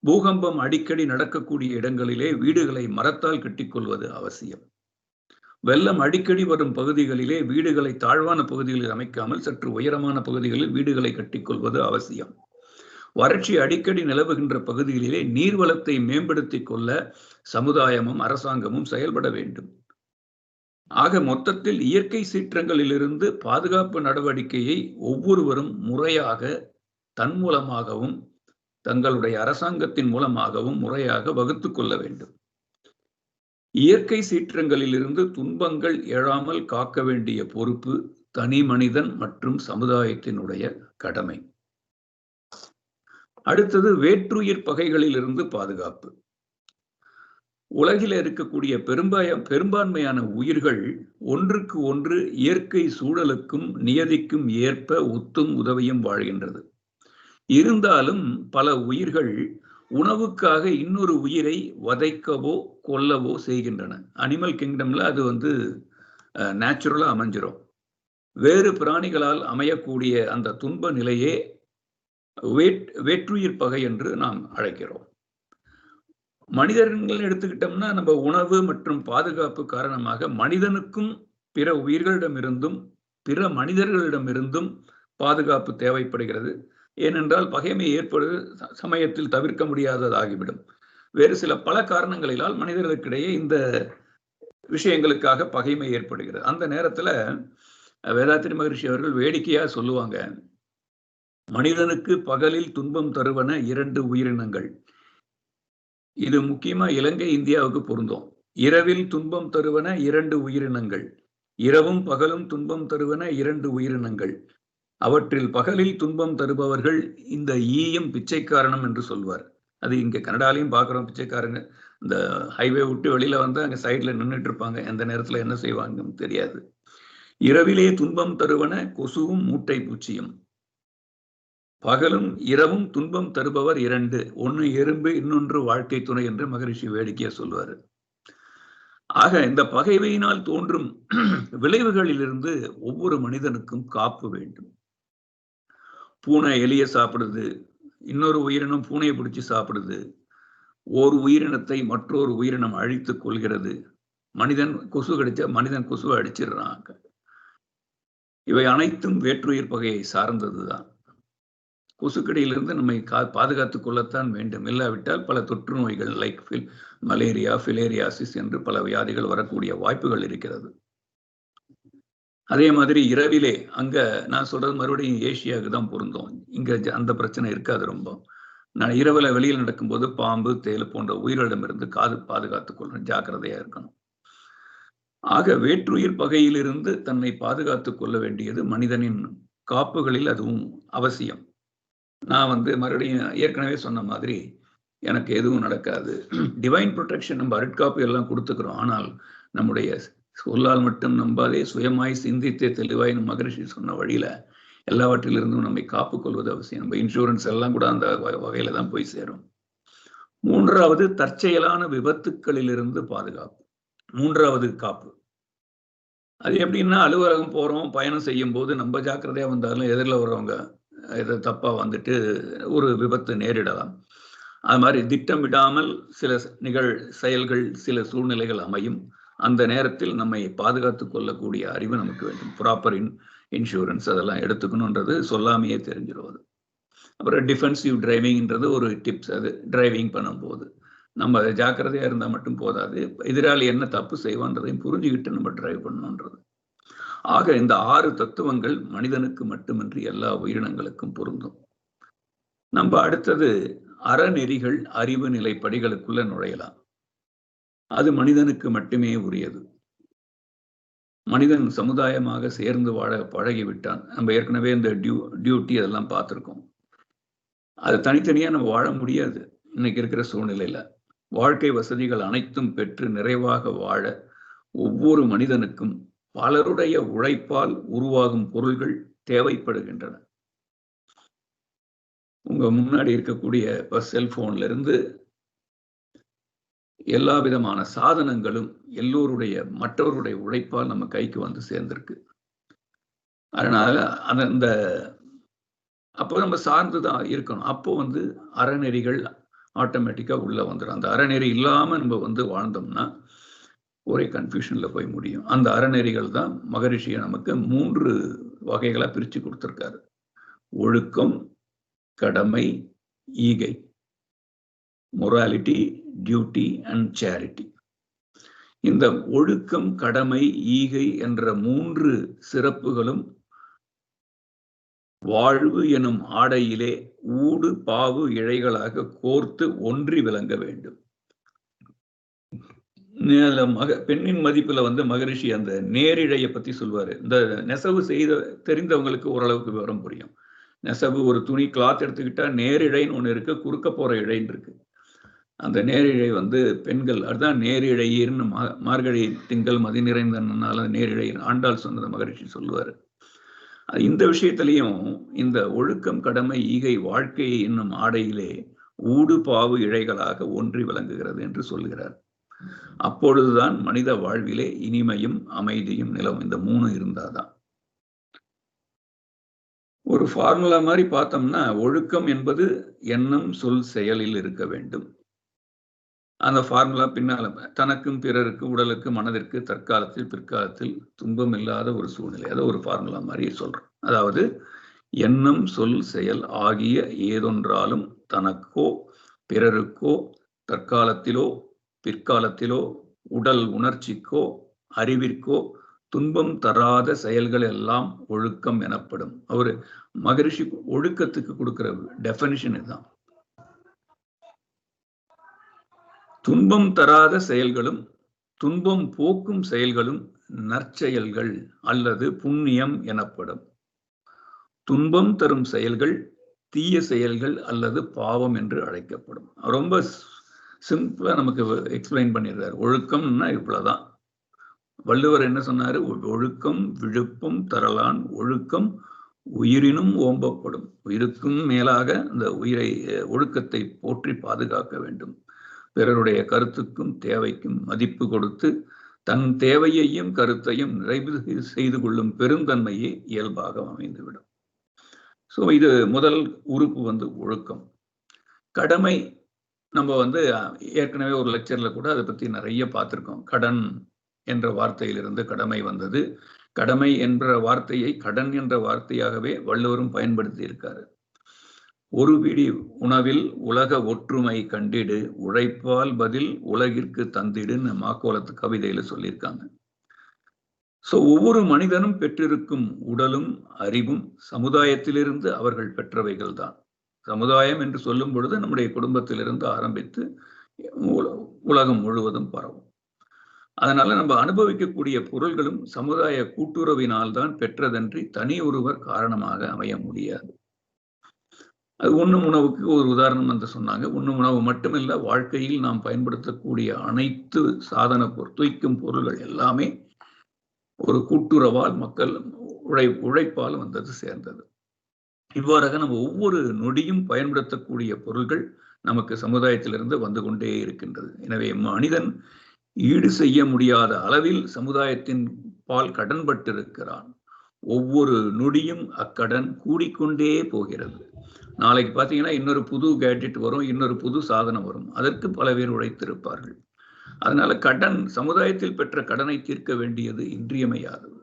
பூகம்பம் அடிக்கடி நடக்கக்கூடிய இடங்களிலே வீடுகளை மரத்தால் கட்டிக்கொள்வது அவசியம். வெள்ளம் அடிக்கடி வரும் பகுதிகளிலே வீடுகளை தாழ்வான பகுதிகளில் அமைக்காமல் சற்று உயரமான பகுதிகளில் வீடுகளை கட்டிக்கொள்வது அவசியம். வறட்சி அடிக்கடி நிலவுகின்ற பகுதிகளிலே நீர்வளத்தை மேம்படுத்திக் கொள்ள சமுதாயமும் அரசாங்கமும் செயல்பட வேண்டும். ஆக மொத்தத்தில் இயற்கை சீற்றங்களிலிருந்து பாதுகாப்பு நடவடிக்கையை ஒவ்வொருவரும் முறையாக தன் மூலமாகவும் தங்களுடைய அரசாங்கத்தின் மூலமாகவும் முறையாக வகுத்துக் கொள்ள வேண்டும். இயற்கை சீற்றங்களிலிருந்து துன்பங்கள் எழாமல் காக்க வேண்டிய பொறுப்பு தனி மனிதன் மற்றும் சமுதாயத்தினுடைய கடமை. அடுத்தது வேற்றுயிர் பகைகளிலிருந்து பாதுகாப்பு. உலகில் இருக்கக்கூடிய பெரும்பான்மையான உயிர்கள் ஒன்றுக்கு ஒன்று இயற்கை சூழலுக்கும் நியதிக்கும் ஏற்ப ஒத்தும் உதவியும் வாழ்கின்றது. இருந்தாலும் பல உயிர்கள் உணவுக்காக இன்னொரு உயிரை வதைக்கவோ கொல்லவோ செய்கின்றன. அனிமல் கிங்டம்ல அது நேச்சுரலா அமைஞ்சிரும். வேறு பிராணிகளால் அமையக்கூடிய அந்த துன்ப நிலையே வேற்றுயிர் பகை என்று நாம் அழைக்கிறோம். மனிதர்கள் எடுத்துக்கிட்டோம்னா நம்ம உணவு மற்றும் பாதுகாப்பு காரணமாக மனிதனுக்கும் பிற உயிர்களிடமிருந்தும் பிற மனிதர்களிடமிருந்தும் பாதுகாப்பு தேவைப்படுகிறது. ஏனென்றால் பகைமை ஏற்படுவது சமயத்தில் தவிர்க்க முடியாததாகிவிடும். வேறு சில பல காரணங்களினால் மனிதர்களுக்கிடையே இந்த விஷயங்களுக்காக பகைமை ஏற்படுகிறது. அந்த நேரத்துல வேதாத்திரி மகரிஷி அவர்கள் வேடிக்கையா சொல்லுவாங்க, மனிதனுக்கு பகலில் துன்பம் தருவன 2 உயிரினங்கள். இது முக்கியமா இலங்கை இந்தியாவுக்கு பொருந்தும். இரவில் துன்பம் தருவன 2 உயிரினங்கள். இரவும் பகலும் துன்பம் தருவன 2 உயிரினங்கள். அவற்றில் பகலில் துன்பம் தருபவர்கள் இந்த ஈயம் பிச்சைக்காரனும் என்று சொல்வார். அது இங்க கனடாலையும் பார்க்கிறோம். பிச்சைக்காரங்க இந்த ஹைவே விட்டு வெளியில வந்து அங்க சைட்ல நின்றுட்டு இருப்பாங்க. எந்த நேரத்துல என்ன செய்வாங்கன்னு தெரியாது. இரவிலே துன்பம் தருவன கொசுவும் மூட்டை பூச்சியும். பகலும் இரவும் துன்பம் தருபவர் 2. ஒன்னு எறும்பு, இன்னொன்று வாழ்க்கை துணை என்று மகரிஷி வேடிக்கையா சொல்வாரு. ஆக இந்த பகைமையினால் தோன்றும் விளைவுகளிலிருந்து ஒவ்வொரு மனிதனுக்கும் காப்பு வேண்டும். பூனை எலிய சாப்பிடுது, இன்னொரு உயிரினம் பூனையை பிடிச்சி சாப்பிடுது, ஒரு உயிரினத்தை மற்றொரு உயிரினம் அழித்துக் கொள்கிறது. மனிதன் கொசு கடிச்சா மனிதன் கொசுவை அடிச்சிடுறாங்க. இவை அனைத்தும் வேற்றுயிர் பகையை சார்ந்ததுதான். கொசுக்கடியிலிருந்து நம்மை பாதுகாத்துக் கொள்ளத்தான் வேண்டும். இல்லாவிட்டால் பல தொற்று நோய்கள் லைக் மலேரியா, ஃபிலேரியாசிஸ் என்று பல வியாதிகள் வரக்கூடிய வாய்ப்புகள் இருக்கிறது. அதே மாதிரி இரவிலே அங்க நான் சொல்றது மறுபடியும் ஏசியாவுக்கு தான் பொருந்தும். இங்க அந்த பிரச்சனை இருக்காது ரொம்ப. நான் இரவுல வெளியில் நடக்கும்போது பாம்பு, தேள் போன்ற உயிரிடமிருந்து பாதுகாத்துக் கொள்ளணும், ஜாக்கிரதையா இருக்கணும். ஆக வேற்றுயிர் பகையிலிருந்து தன்னை பாதுகாத்துக் கொள்ள வேண்டியது மனிதனின் காப்புகளில் அதுவும் அவசியம். நான் மறுபடியும் ஏற்கனவே சொன்ன மாதிரி எனக்கு எதுவும் நடக்காது. டிவைன் ப்ரொடெக்ஷன் நம்ம அருட்காப்பு எல்லாம் கொடுத்துக்கிறோம். ஆனால் நம்முடைய சொல்லால் மட்டும் நம்பாதே, சுயமாய் சிந்தித்தே தெளிவாய் மகரிஷி சொன்ன வழியில எல்லாவற்றிலிருந்தும் நம்மை காப்புக் கொள்வது அவசியம். நம்ம இன்சூரன்ஸ் எல்லாம் கூட அந்த வகையில தான் போய் சேரும். 3வது தற்செயலான விபத்துக்களிலிருந்து பாதுகாப்பு. 3வது காப்பு. அது எப்படின்னா, அலுவலகம் போறோம், பயணம் செய்யும் போது நம்ம ஜாக்கிரதையா வந்தாலும் எதிரில் வர்றவங்க இது தப்பா வந்துட்டு ஒரு விபத்து நேரிடலாம். அது மாதிரி திட்டமிடாமல் சில செயல்கள், சில சூழ்நிலைகள் அமையும். அந்த நேரத்தில் நம்மை பாதுகாத்துக் கொள்ளக்கூடிய அறிவு நமக்கு வேண்டும். ப்ராப்பர் இன்சூரன்ஸ் அதெல்லாம் எடுத்துக்கணுன்றது சொல்லாமையே தெரிஞ்சிடும். அப்புறம் டிஃபென்சிவ் டிரைவிங்ன்றது ஒரு டிப்ஸ். அது டிரைவிங் பண்ணும்போது நம்ம ஜாக்கிரதையா இருந்தா மட்டும் போதாது. எதிராளி என்ன தப்பு செய்வான்றதையும் புரிஞ்சுக்கிட்டு நம்ம டிரைவ் பண்ணணுன்றது. ஆக இந்த 6 தத்துவங்கள் மனிதனுக்கு மட்டுமின்றி எல்லா உயிரினங்களுக்கும் பொருந்தும். நம்ம அடுத்தது அறநெறிகள் அறிவு நிலை படிகளுக்குள்ள நுழையலாம். அது மனிதனுக்கு மட்டுமே உரியது. மனிதன் சமுதாயமாக சேர்ந்து வாழ பழகிவிட்டான். நம்ம ஏற்கனவே இந்த டியூட்டி அதெல்லாம் பார்த்திருக்கோம். அது தனித்தனியா நம்ம வாழ முடியாது இன்னைக்கு இருக்கிற சூழ்நிலையில. வாழ்க்கை வசதிகள் அனைத்தும் பெற்று நிறைவாக வாழ ஒவ்வொரு மனிதனுக்கும் பலருடைய உழைப்பால் உருவாகும் பொருள்கள் தேவைப்படுகின்றன. உங்க முன்னாடி இருக்கக்கூடிய செல்போன்ல இருந்து எல்லா விதமான சாதனங்களும் எல்லோருடைய மற்றவருடைய உழைப்பால் நம்ம கைக்கு வந்து சேர்ந்திருக்கு. அதனால அந்த அப்போ நம்ம சார்ந்துதான் இருக்கணும். அப்போ அறநெறிகள் ஆட்டோமேட்டிக்கா உள்ள வந்துடும். அந்த அறநெறி இல்லாம நம்ம வாழ்ந்தோம்னா ஒரே கன்ஃபியூஷன்ல போய் முடியும். அந்த அறநெறிகள் தான் மகரிஷி நமக்கு 3 வகைகளா பிரிச்சு கொடுத்திருக்காரு. ஒழுக்கம், கடமை, ஈகை. Morality, duty and charity. இந்த ஒழுக்கம், கடமை, ஈகை என்ற 3 சிறப்புகளும் வாழ்வு எனும் ஆடையிலே ஊடு பாவு இழைகளாக கோர்த்து ஒன்றி விளங்க வேண்டும். பெண்ணின் மதிப்புல மகரிஷி அந்த நேரிழைய பத்தி சொல்வாரு. இந்த நெசவு தெரிந்தவங்களுக்கு ஓரளவுக்கு விவரம் புரியும். நெசவு ஒரு துணி கிளாத் எடுத்துக்கிட்டா நேரிழைன்னு ஒண்ணு இருக்கு, குறுக்க போற இழைன்னு இருக்கு. அந்த நேரிழை பெண்கள், அதுதான் நேரிழையீர்னு மார்கழி திங்கள் மதி நிறைந்தனால நேரிழை ஆண்டாள் சொன்னத மகரிஷி சொல்லுவாரு. இந்த விஷயத்திலையும் இந்த ஒழுக்கம், கடமை, ஈகை வாழ்க்கை என்னும் ஆடையிலே ஊடு பாவு இழைகளாக ஒன்றி விளங்குகிறது என்று சொல்லுகிறார். அப்பொழுதுதான் மனித வாழ்விலே இனிமையும் அமைதியும் நிலவும். இந்த 3 இருந்தாதான். ஒரு ஃபார்முலா மாதிரி பார்த்தோம்னா, ஒழுக்கம் என்பது எண்ணம், சொல், செயலில் இருக்க வேண்டும். அந்த ஃபார்முலா பின்னால தனக்கும் பிறருக்கு உடலுக்கு மனதிற்கு தற்காலத்தில் பிற்காலத்தில் துன்பம் இல்லாத ஒரு சூழ்நிலை. அதை ஒரு ஃபார்முலா மாதிரி சொல்றோம். அதாவது எண்ணம், சொல், செயல் ஆகிய ஏதொன்றாலும் தனக்கோ பிறருக்கோ தற்காலத்திலோ பிற்காலத்திலோ உடல் உணர்ச்சிக்கோ அறிவிற்கோ துன்பம் தராத செயல்கள் எல்லாம் ஒழுக்கம் எனப்படும். அவரு மகரிஷி ஒழுக்கத்துக்கு கொடுக்கிற டெஃபினிஷன் இதுதான். துன்பம் தராத செயல்களும் துன்பம் போக்கும் செயல்களும் நற்செயல்கள் அல்லது புண்ணியம் எனப்படும். துன்பம் தரும் செயல்கள் தீய செயல்கள் அல்லது பாவம் என்று அழைக்கப்படும். ரொம்ப சிம்பிளா நமக்கு எக்ஸ்பிளைன் பண்ணிடுறாரு. ஒழுக்கம்னா இவ்வளவுதான். வள்ளுவர் என்ன சொன்னாரு? ஒழுக்கம் விழுப்பம் தரலான் ஒழுக்கம் உயிரினும் ஓம்பப்படும். உயிருக்கும் மேலாக அந்த ஒழுக்கத்தை போற்றி பாதுகாக்க வேண்டும். பிறருடைய கருத்துக்கும் தேவைக்கும் மதிப்பு கொடுத்து தன் தேவையையும் கருத்தையும் நிறைவு செய்து கொள்ளும் பெருந்தன்மையே இயல்பாக அமைந்துவிடும். ஸோ இது முதல் உறுப்பு ஒழுக்கம். கடமை நம்ம ஏற்கனவே ஒரு லெக்சர்ல கூட அதை பத்தி நிறைய பார்த்திருக்கோம். கடன் என்ற வார்த்தையிலிருந்து கடமை வந்தது. கடமை என்ற வார்த்தையை கடன் என்ற வார்த்தையாகவே வள்ளுவரும் பயன்படுத்தி இருக்காரு. ஒரு பிடி உணவில் உலக ஒற்றுமை கண்டிடு உழைப்பால் பதில் உலகிற்கு தந்திடுன்னு மாக்கோலத்து கவிதையில சொல்லியிருக்காங்க. சோ ஒவ்வொரு மனிதனும் பெற்றிருக்கும் உடலும் அறிவும் சமுதாயத்திலிருந்து அவர்கள் பெற்றவைகள் தான். சமுதாயம் என்று சொல்லும் பொழுது நம்முடைய குடும்பத்திலிருந்து ஆரம்பித்து உலகம் முழுவதும் பரவும். அதனால நம்ம அனுபவிக்கக்கூடிய பொருள்களும் சமுதாய கூட்டுறவினால் தான் பெற்றதன்றி தனி ஒருவர் காரணமாக அமைய முடியாது. அது உண்ணும் உணவுக்கு ஒரு உதாரணம் சொன்னாங்க. உண்ணும் உணவு மட்டுமில்ல, வாழ்க்கையில் நாம் பயன்படுத்தக்கூடிய அனைத்து சாதன தூய்க்கும் பொருள்கள் எல்லாமே ஒரு கூட்டுறவால் மக்கள் உழைப்பால் சேர்ந்தது. இவ்வாறாக நம்ம ஒவ்வொரு நொடியும் பயன்படுத்தக்கூடிய பொருள்கள் நமக்கு சமுதாயத்திலிருந்து வந்து கொண்டே இருக்கின்றது. எனவே மனிதன் ஈடு செய்ய முடியாத அளவில் சமுதாயத்தின் பால் கடன்பட்டிருக்கிறான். ஒவ்வொரு நொடியும் அக்கடன் கூடிக்கொண்டே போகிறது. நாளைக்கு பார்த்தீங்கன்னா இன்னொரு புது கேட்ஜெட் வரும், இன்னொரு புது சாதனம் வரும். அதற்கு பல பேர் உழைத்திருப்பார்கள். அதனால கடன், சமுதாயத்தில் பெற்ற கடனை தீர்க்க வேண்டியது இன்றியமையாதது.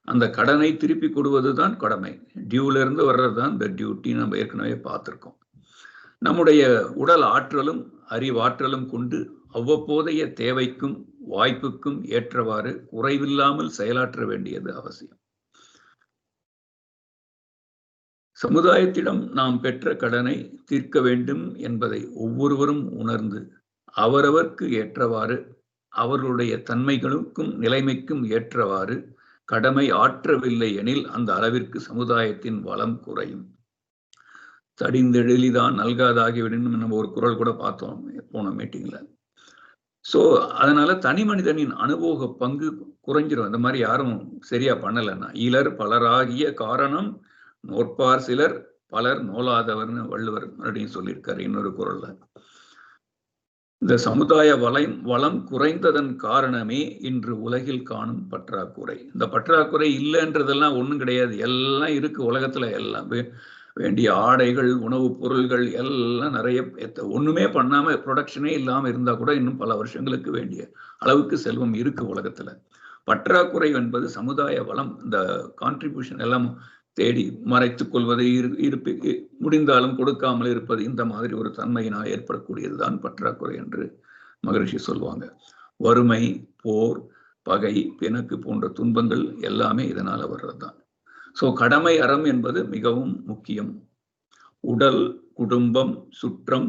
அந்த கடனை திருப்பி கொடுவதுதான் கடமை. டியூல இருந்து வர்றதுதான் இந்த டியூட்டி. நம்ம ஏற்கனவே பார்த்திருக்கோம். நம்முடைய உடல் ஆற்றலும் அறிவாற்றலும் கொண்டு அவ்வப்போதைய தேவைக்கும் வாய்ப்புக்கும் ஏற்றவாறு குறைவில்லாமல் செயலாற்ற வேண்டியது அவசியம். சமுதாயத்திடம் நாம் பெற்ற கடனை தீர்க்க வேண்டும் என்பதை ஒவ்வொருவரும் உணர்ந்து அவரவர்க்கு ஏற்றவாறு, அவர்களுடைய தன்மைகளுக்கும் நிலைமைக்கும் ஏற்றவாறு கடமை ஆற்றவில்லை எனில் அந்த அளவிற்கு சமுதாயத்தின் வளம் குறையும். தடிந்தெழிலிதான் நல்காதாகிவிடும் நம்ம ஒரு குரல் கூட பார்த்தோம் போன மீட்டிங்ல. சோ அதனால தனி மனிதனின் அனுபவ பங்கு குறைஞ்சிரும். இந்த மாதிரி யாரும் சரியா பண்ணலைன்னா. இலர் பலராகிய காரணம் நோற்பார் சிலர் பலர் நோலாதவர்னு வள்ளுவர் மறுபடியும் சொல்லியிருக்காரு இன்னொரு குரல்ல. இந்த சமுதாய வளம் குறைந்ததன் காரணமே இன்று உலகில் காணும் பற்றாக்குறை. இந்த பற்றாக்குறை இல்லைன்றதெல்லாம் ஒண்ணும் கிடையாது. எல்லாம் இருக்கு உலகத்துல. எல்லாம் வேண்டிய ஆடைகள், உணவுப் பொருள்கள் எல்லாம் நிறைய, ஒண்ணுமே பண்ணாம ப்ரொடக்ஷனே இல்லாம இருந்தா கூட இன்னும் பல வருஷங்களுக்கு வேண்டிய அளவுக்கு செல்வம் இருக்கு உலகத்துல. பற்றாக்குறை என்பது சமுதாய வளம், இந்த கான்ட்ரிபியூஷன் எல்லாம் தேடி மறைத்துக் கொள்வதை முடிந்தாலும் கொடுக்காமல் இருப்பது, இந்த மாதிரி ஒரு தன்மையினால் ஏற்படக்கூடியதுதான் பற்றாக்குறை என்று மகரிஷி சொல்லுவாங்க. வறுமை, போர், பகை, பிணக்கு போன்ற துன்பங்கள் எல்லாமே இதனால வர்றதுதான். சோ கடமை அறம் என்பது மிகவும் முக்கியம். உடல், குடும்பம், சுற்றம்,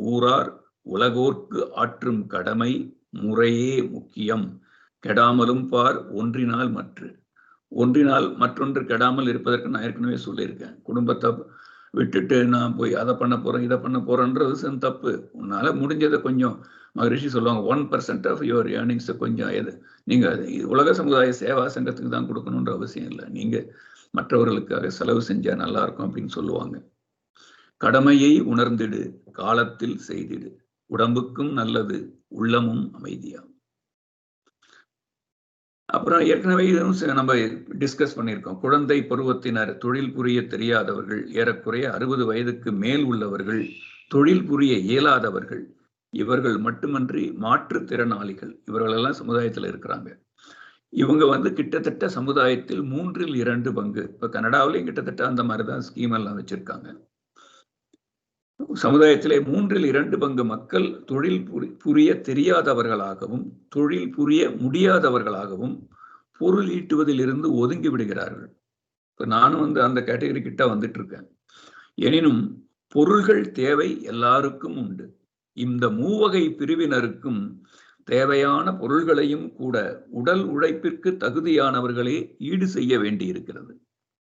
ஊரார், உலகோர்க்கு ஆற்றும் கடமை முறையே முக்கியம். கெடாமலும் பார் ஒன்றினால் ஒன்றினால் மற்றொன்று கெடாமல் இருப்பதற்கு நான் ஏற்கனவே சொல்லியிருக்கேன். குடும்பத்தை விட்டுட்டு நான் போய் அதை பண்ண போறேன் இதை பண்ண போறேன்றது தப்பு. உன்னால முடிஞ்சதை கொஞ்சம், மகரிஷி சொல்லுவாங்க 1% ஆஃப் யுவர் ஏர்னிங்ஸை கொஞ்சம் நீங்க உலக சமுதாய சேவா சங்கத்துக்கு தான் கொடுக்கணுன்ற அவசியம் இல்லை. நீங்க மற்றவர்களுக்காக செலவு செஞ்சா நல்லா இருக்கும் அப்படின்னு சொல்லுவாங்க. கடமையை உணர்ந்திடு, காலத்தில் செய்திடு, உடம்புக்கும் நல்லது, உள்ளமும் அமைதியா. அப்புறம் ஏற்கனவே இதுவும் நம்ம டிஸ்கஸ் பண்ணியிருக்கோம். குழந்தை பருவத்தினர், தொழில் புரிய தெரியாதவர்கள், ஏறக்குறைய 60 வயதுக்கு மேல் உள்ளவர்கள், தொழில் புரிய இயலாதவர்கள், இவர்கள் மட்டுமன்றி மாற்றுத்திறனாளிகள், இவர்களெல்லாம் சமுதாயத்தில் இருக்கிறாங்க. இவங்க கிட்டத்தட்ட சமுதாயத்தில் 2/3 பங்கு. இப்ப கனடாவிலையும் கிட்டத்தட்ட அந்த மாதிரிதான் ஸ்கீம் எல்லாம் வச்சிருக்காங்க. சமுதாயத்திலே 2/3 பங்கு மக்கள் தொழில் புரிய தெரியாதவர்களாகவும் தொழில் புரிய முடியாதவர்களாகவும் பொருள் ஈட்டுவதில் இருந்து ஒதுங்கி விடுகிறார்கள். இப்ப நானும் அந்த கேட்டகரி கிட்ட வந்துட்டு இருக்கேன். எனினும் பொருள்கள் தேவை எல்லாருக்கும் உண்டு. இந்த மூவகை பிரிவினருக்கும் தேவையான பொருள்களையும் கூட உடல் உழைப்பிற்கு தகுதியானவர்களே ஈடு செய்ய வேண்டி இருக்கிறது.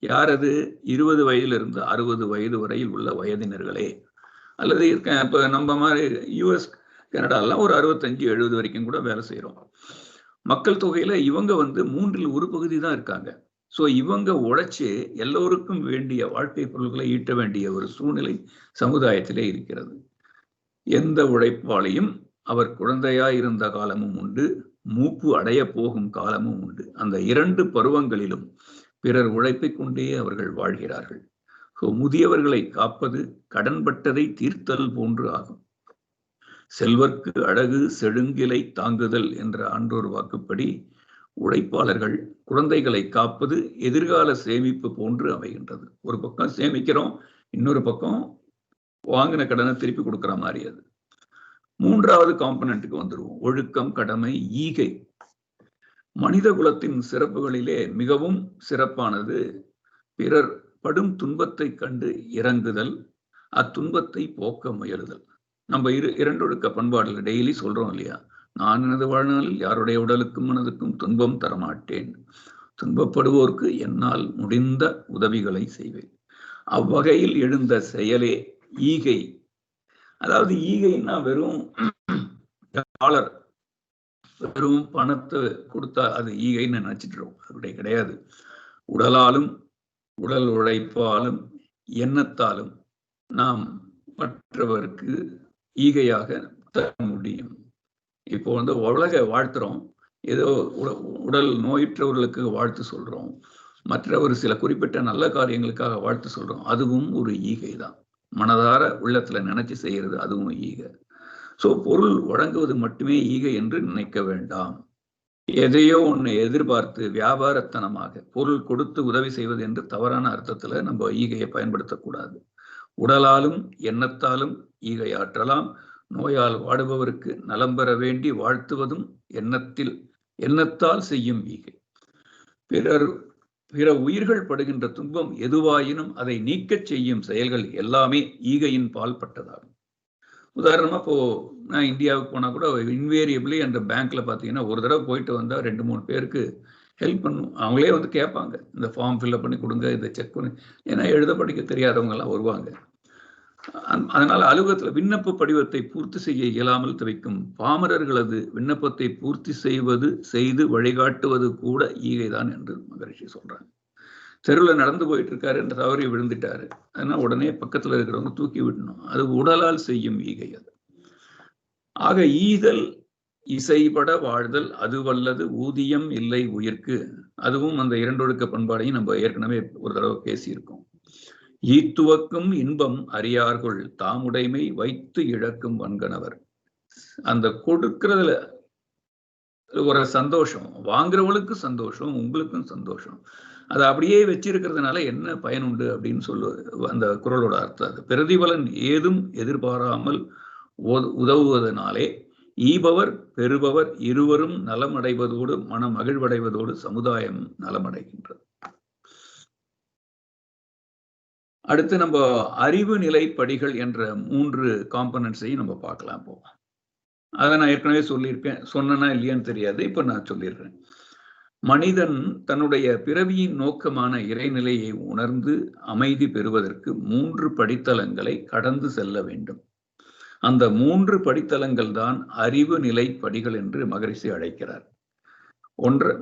யார் அது? 20 வயதிலிருந்து 60 வயது வரையில் உள்ள வயதினர்களே. அல்லது இப்ப நம்ம மாதிரி US, கனடாலாம் ஒரு 65-70 வரைக்கும் கூட வேலை செய்யறோம். மக்கள் தொகையில இவங்க 1/3 பகுதி தான் இருக்காங்க. சோ இவங்க உழைச்சு எல்லோருக்கும் வேண்டிய வாழ்க்கை பொருள்களை ஈட்ட வேண்டிய ஒரு சூழ்நிலை சமுதாயத்திலே இருக்கிறது. எந்த உழைப்பாளையும் அவர் குழந்தையாய் இருந்த காலமும் உண்டு, மூப்பு அடைய போகும் காலமும் உண்டு. அந்த 2 பருவங்களிலும் பிறர் உழைப்பை கொண்டே அவர்கள் வாழ்கிறார்கள். முதியவர்களை காப்பது கடன்பட்டதை தீர்த்தல் போன்று ஆகும். செல்வர்க்கு அழகு செழுங்கிலை தாங்குதல் என்ற ஆன்றோர் வாக்குப்படி உழைப்பாளர்கள் குழந்தைகளை காப்பது எதிர்கால சேமிப்பு போன்று அமைகின்றது. ஒரு பக்கம் சேமிக்கிறோம், இன்னொரு பக்கம் வாங்கின கடனை திருப்பி கொடுக்கிற மாதிரி. அது 3வது காம்பனன்ட்டுக்கு வந்துருவோம். ஒழுக்கம், கடமை, ஈகை. மனித குலத்தின் சிறப்புகளிலே மிகவும் சிறப்பானது பிறர் படும் துன்பத்தை கண்டு இறங்குதல், அத்துன்பத்தை போக்க முயலுதல். நம்ம 2 ஒழுக்க பண்பாடுல டெய்லி சொல்றோம் இல்லையா? நான் எனது வாழ்நாளில் யாருடைய உடலுக்கும் மனதுக்கும் துன்பம் தரமாட்டேன், துன்பப்படுவோருக்கு என்னால் முடிந்த உதவிகளை செய்வேன். அவ்வகையில் எழுந்த செயலே ஈகை. அதாவது ஈகைன்னா வெறும் டாலர், வெறும் பணத்தை கொடுத்தா அது ஈகைன்னு நினைச்சிட்டு அப்படி கிடையாது. உடலாலும் உடல் உழைப்பாலும் எண்ணத்தாலும் நாம் மற்றவருக்கு ஈகையாக தர முடியும். இப்போ உலக வாழ்த்துறோம், ஏதோ உடல் நோயுற்றவர்களுக்கு வாழ்த்து சொல்றோம், மற்ற ஒரு சில குறிப்பிட்ட நல்ல காரியங்களுக்காக வாழ்த்து சொல்றோம், அதுவும் ஒரு ஈகை தான். மனதார உள்ளத்துல நினைச்சு செய்யறது அதுவும் ஈகை. சோ பொருள் வழங்குவது மட்டுமே ஈகை என்று நினைக்க வேண்டாம். எதையோ ஒண்ணு எதிர்பார்த்து வியாபாரத்தனமாக பொருள் கொடுத்து உதவி செய்வது என்று தவறான அர்த்தத்துல நம்ம ஈகையை பயன்படுத்தக்கூடாது. உடலாலும் எண்ணத்தாலும் ஈகையாற்றலாம். நோயால் வாடுபவருக்கு நலம் பெற வேண்டி வாழ்த்துவதும் எண்ணத்தால் செய்யும் ஈகை. பிற உயிர்கள் படுகின்ற துன்பம் எதுவாயினும் அதை நீக்கச் செய்யும் செயல்கள் எல்லாமே ஈகையின் பால் பட்டதாகும். உதாரணமா இப்போ நான் இந்தியாவுக்கு போனா கூட இன்வேரியபிளி அந்த பேங்க்ல பாத்தீங்கன்னா ஒரு தடவை போயிட்டு வந்தா 2-3 பேருக்கு ஹெல்ப் பண்ணும். அவங்களே வந்து கேட்பாங்க, இந்த ஃபார்ம் ஃபில்அப் பண்ணி கொடுங்க, இதை செக் பண்ணி. ஏன்னா எழுத படிக்க தெரியாதவங்க எல்லாம் வருவாங்க. அதனால அலுவலகத்துல விண்ணப்ப படிவத்தை பூர்த்தி செய்ய இயலாமல் தவிக்கும் பாமரர்களது விண்ணப்பத்தை பூர்த்தி செய்து வழிகாட்டுவது கூட ஈகைதான் என்று மகரிஷி சொல்றாங்க. தெருவில் நடந்து போயிட்டு இருக்காரு என்று தவறி விழுந்துட்டாரு, அதனால உடனே பக்கத்துல இருக்கிறவங்க தூக்கி விடணும். அது உடலால் செய்யும் ஈகை. அது ஆக ஈதல் இசைபட வாழ்தல் அது வல்லது ஊதியம் இல்லை உயிர்க்கு. அதுவும் அந்த இரண்டொழுக்க பண்பாடையும் நம்ம ஏற்கனவே ஒரு தடவை பேசியிருக்கோம். ஈத்துவக்கும் இன்பம் அறியார்கள் தாமுடைமை வைத்து இழக்கும் வன்கணவர். அந்த கொடுக்கறதுல ஒரு சந்தோஷம், வாங்குறவளுக்கு சந்தோஷம், உங்களுக்கும் சந்தோஷம். அதை அப்படியே வச்சிருக்கிறதுனால என்ன பயன் உண்டு அப்படின்னு சொல்லுவது அந்த குறளோட அர்த்தம். அது பிரதிபலன் ஏதும் எதிர்பாராமல் உதவுவதனாலே ஈபவர் பெறுபவர் இருவரும் நலமடைவதோடு மன மகிழ்வடைவதோடு சமுதாயம் நலமடைகின்றது. அடுத்து நம்ம அறிவு நிலை படிகள் என்ற 3 காம்பனன்ட்ஸையும் நம்ம பார்க்கலாம். போவோம். அதை நான் ஏற்கனவே சொல்லியிருக்கேன், சொன்னா இல்லையான்னு தெரியாது, இப்ப நான் சொல்லிடுறேன். மனிதன் தன்னுடைய பிறவியின் நோக்கமான இறைநிலையை உணர்ந்து அமைதி பெறுவதற்கு 3 படித்தளங்களை கடந்து செல்ல வேண்டும். அந்த 3 படித்தளங்கள் தான் அறிவு நிலை படிகள் என்று மகரிஷி அழைக்கிறார்.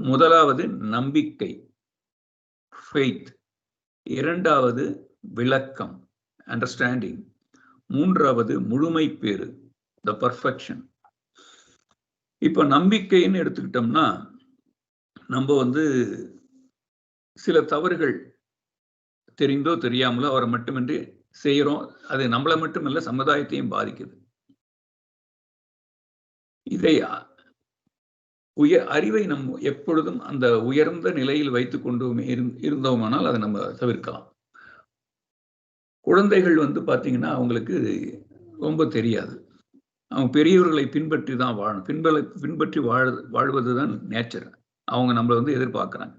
முதலாவது நம்பிக்கை, ஃபெய்த். இரண்டாவது விளக்கம், அண்டர்ஸ்டாண்டிங். மூன்றாவது முழுமை பேறு, த பர்ஃபெக்ஷன். இப்ப நம்பிக்கைன்னு எடுத்துக்கிட்டோம்னா, நம்ம வந்து சில தவறுகள் தெரிந்தோ தெரியாமலோ அவரை மட்டுமின்றி செய்யறோம். அது நம்மளை மட்டுமல்ல, சமுதாயத்தையும் பாதிக்குது. இதை அறிவை நம்ம எப்பொழுதும் அந்த உயர்ந்த நிலையில் வைத்துக் கொண்டு இருந்தோமானால் அதை நம்ம தவிர்க்கலாம். குழந்தைகள் வந்து பாத்தீங்கன்னா அவங்களுக்கு ரொம்ப தெரியாது. அவங்க பெரியவர்களை பின்பற்றி தான் வாழணும். பின்பற்றி வாழ்வதுதான் நேச்சர். அவங்க நம்மளை வந்து எதிர்பார்க்கிறாங்க.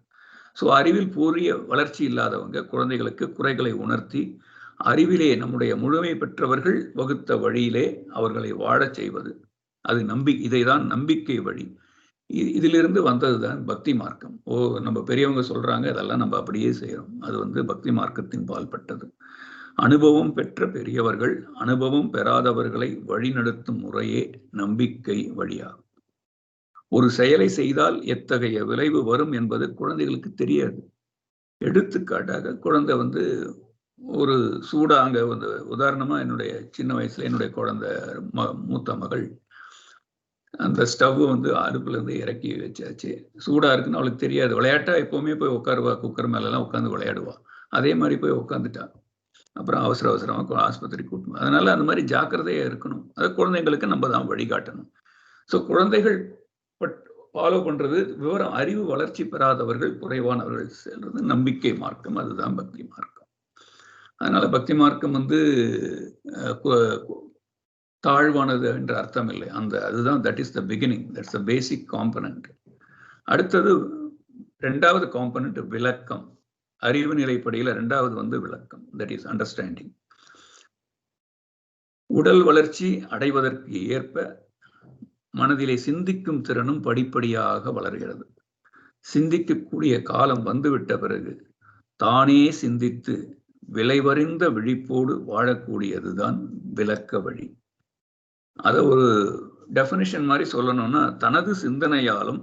ஸோ அறிவில் பூரிய வளர்ச்சி இல்லாதவங்க குழந்தைகளுக்கு குறைகளை உணர்த்தி அறிவிலே நம்முடைய முழுமை பெற்றவர்கள் வகுத்த வழியிலே அவர்களை வாழச் செய்வது, அது இதைதான் நம்பிக்கை வழி. இதிலிருந்து வந்ததுதான் பக்தி மார்க்கம். நம்ம பெரியவங்க சொல்றாங்க, அதெல்லாம் நம்ம அப்படியே செய்யறோம். அது வந்து பக்தி மார்க்கத்தின் பால்பட்டது. அனுபவம் பெற்ற பெரியவர்கள் அனுபவம் பெறாதவர்களை வழிநடத்தும் முறையே நம்பிக்கை வழியாகும். ஒரு செயலை செய்தால் எத்தகைய விளைவு வரும் என்பது குழந்தைகளுக்கு தெரியாது. எடுத்துக்காட்டாக குழந்தை வந்து ஒரு சூடா அங்க வந்து உதாரணமா என்னுடைய சின்ன வயசுல என்னுடைய குழந்தை மூத்த மகள் அந்த ஸ்டவ் வந்து அடுப்புல இருந்து இறக்கி வச்சாச்சு. சூடா இருக்குன்னு அவளுக்கு தெரியாது. விளையாட்டா எப்பவுமே போய் உட்காருவா, குக்கர் மேல எல்லாம் உட்காந்து விளையாடுவா. அதே மாதிரி போய் உட்காந்துட்டா. அப்புறம் அவசரமா ஆஸ்பத்திரி கூட்டணும். அதனால அந்த மாதிரி ஜாக்கிரதையா இருக்கணும். அது குழந்தைங்களுக்கு நம்ம தான் வழிகாட்டணும். ஸோ குழந்தைகள் ஃபாலோ பண்றது விவரம், அறிவு வளர்ச்சி பெறாதவர்கள் குறைவானவர்கள் செல்றது நம்பிக்கை மார்க்கம். அதுதான் பக்தி மார்க்கம். அதனால பக்தி மார்க்கம் வந்து தாழ்வானது என்ற அர்த்தம் இல்லை. அதுதான் that is the beginning, that's the basic component. அடுத்தது 2வது காம்பனன்ட் விளக்கம். அறிவு நிலைப்படியில் 2வது வந்து விளக்கம், தட் இஸ் அண்டர்ஸ்டாண்டிங். உடல் வளர்ச்சி அடைவதற்கு ஏற்ப மனதிலே சிந்திக்கும் திறனும் படிப்படியாக வளர்கிறது. சிந்திக்கக்கூடிய காலம் வந்துவிட்ட பிறகு தானே சிந்தித்து விளைவறிந்த விழிப்போடு வாழக்கூடியதுதான் விளக்க வழி. அத ஒரு டெஃபினிஷன் மாதிரி சொல்லணும்னா, தனது சிந்தனையாலும்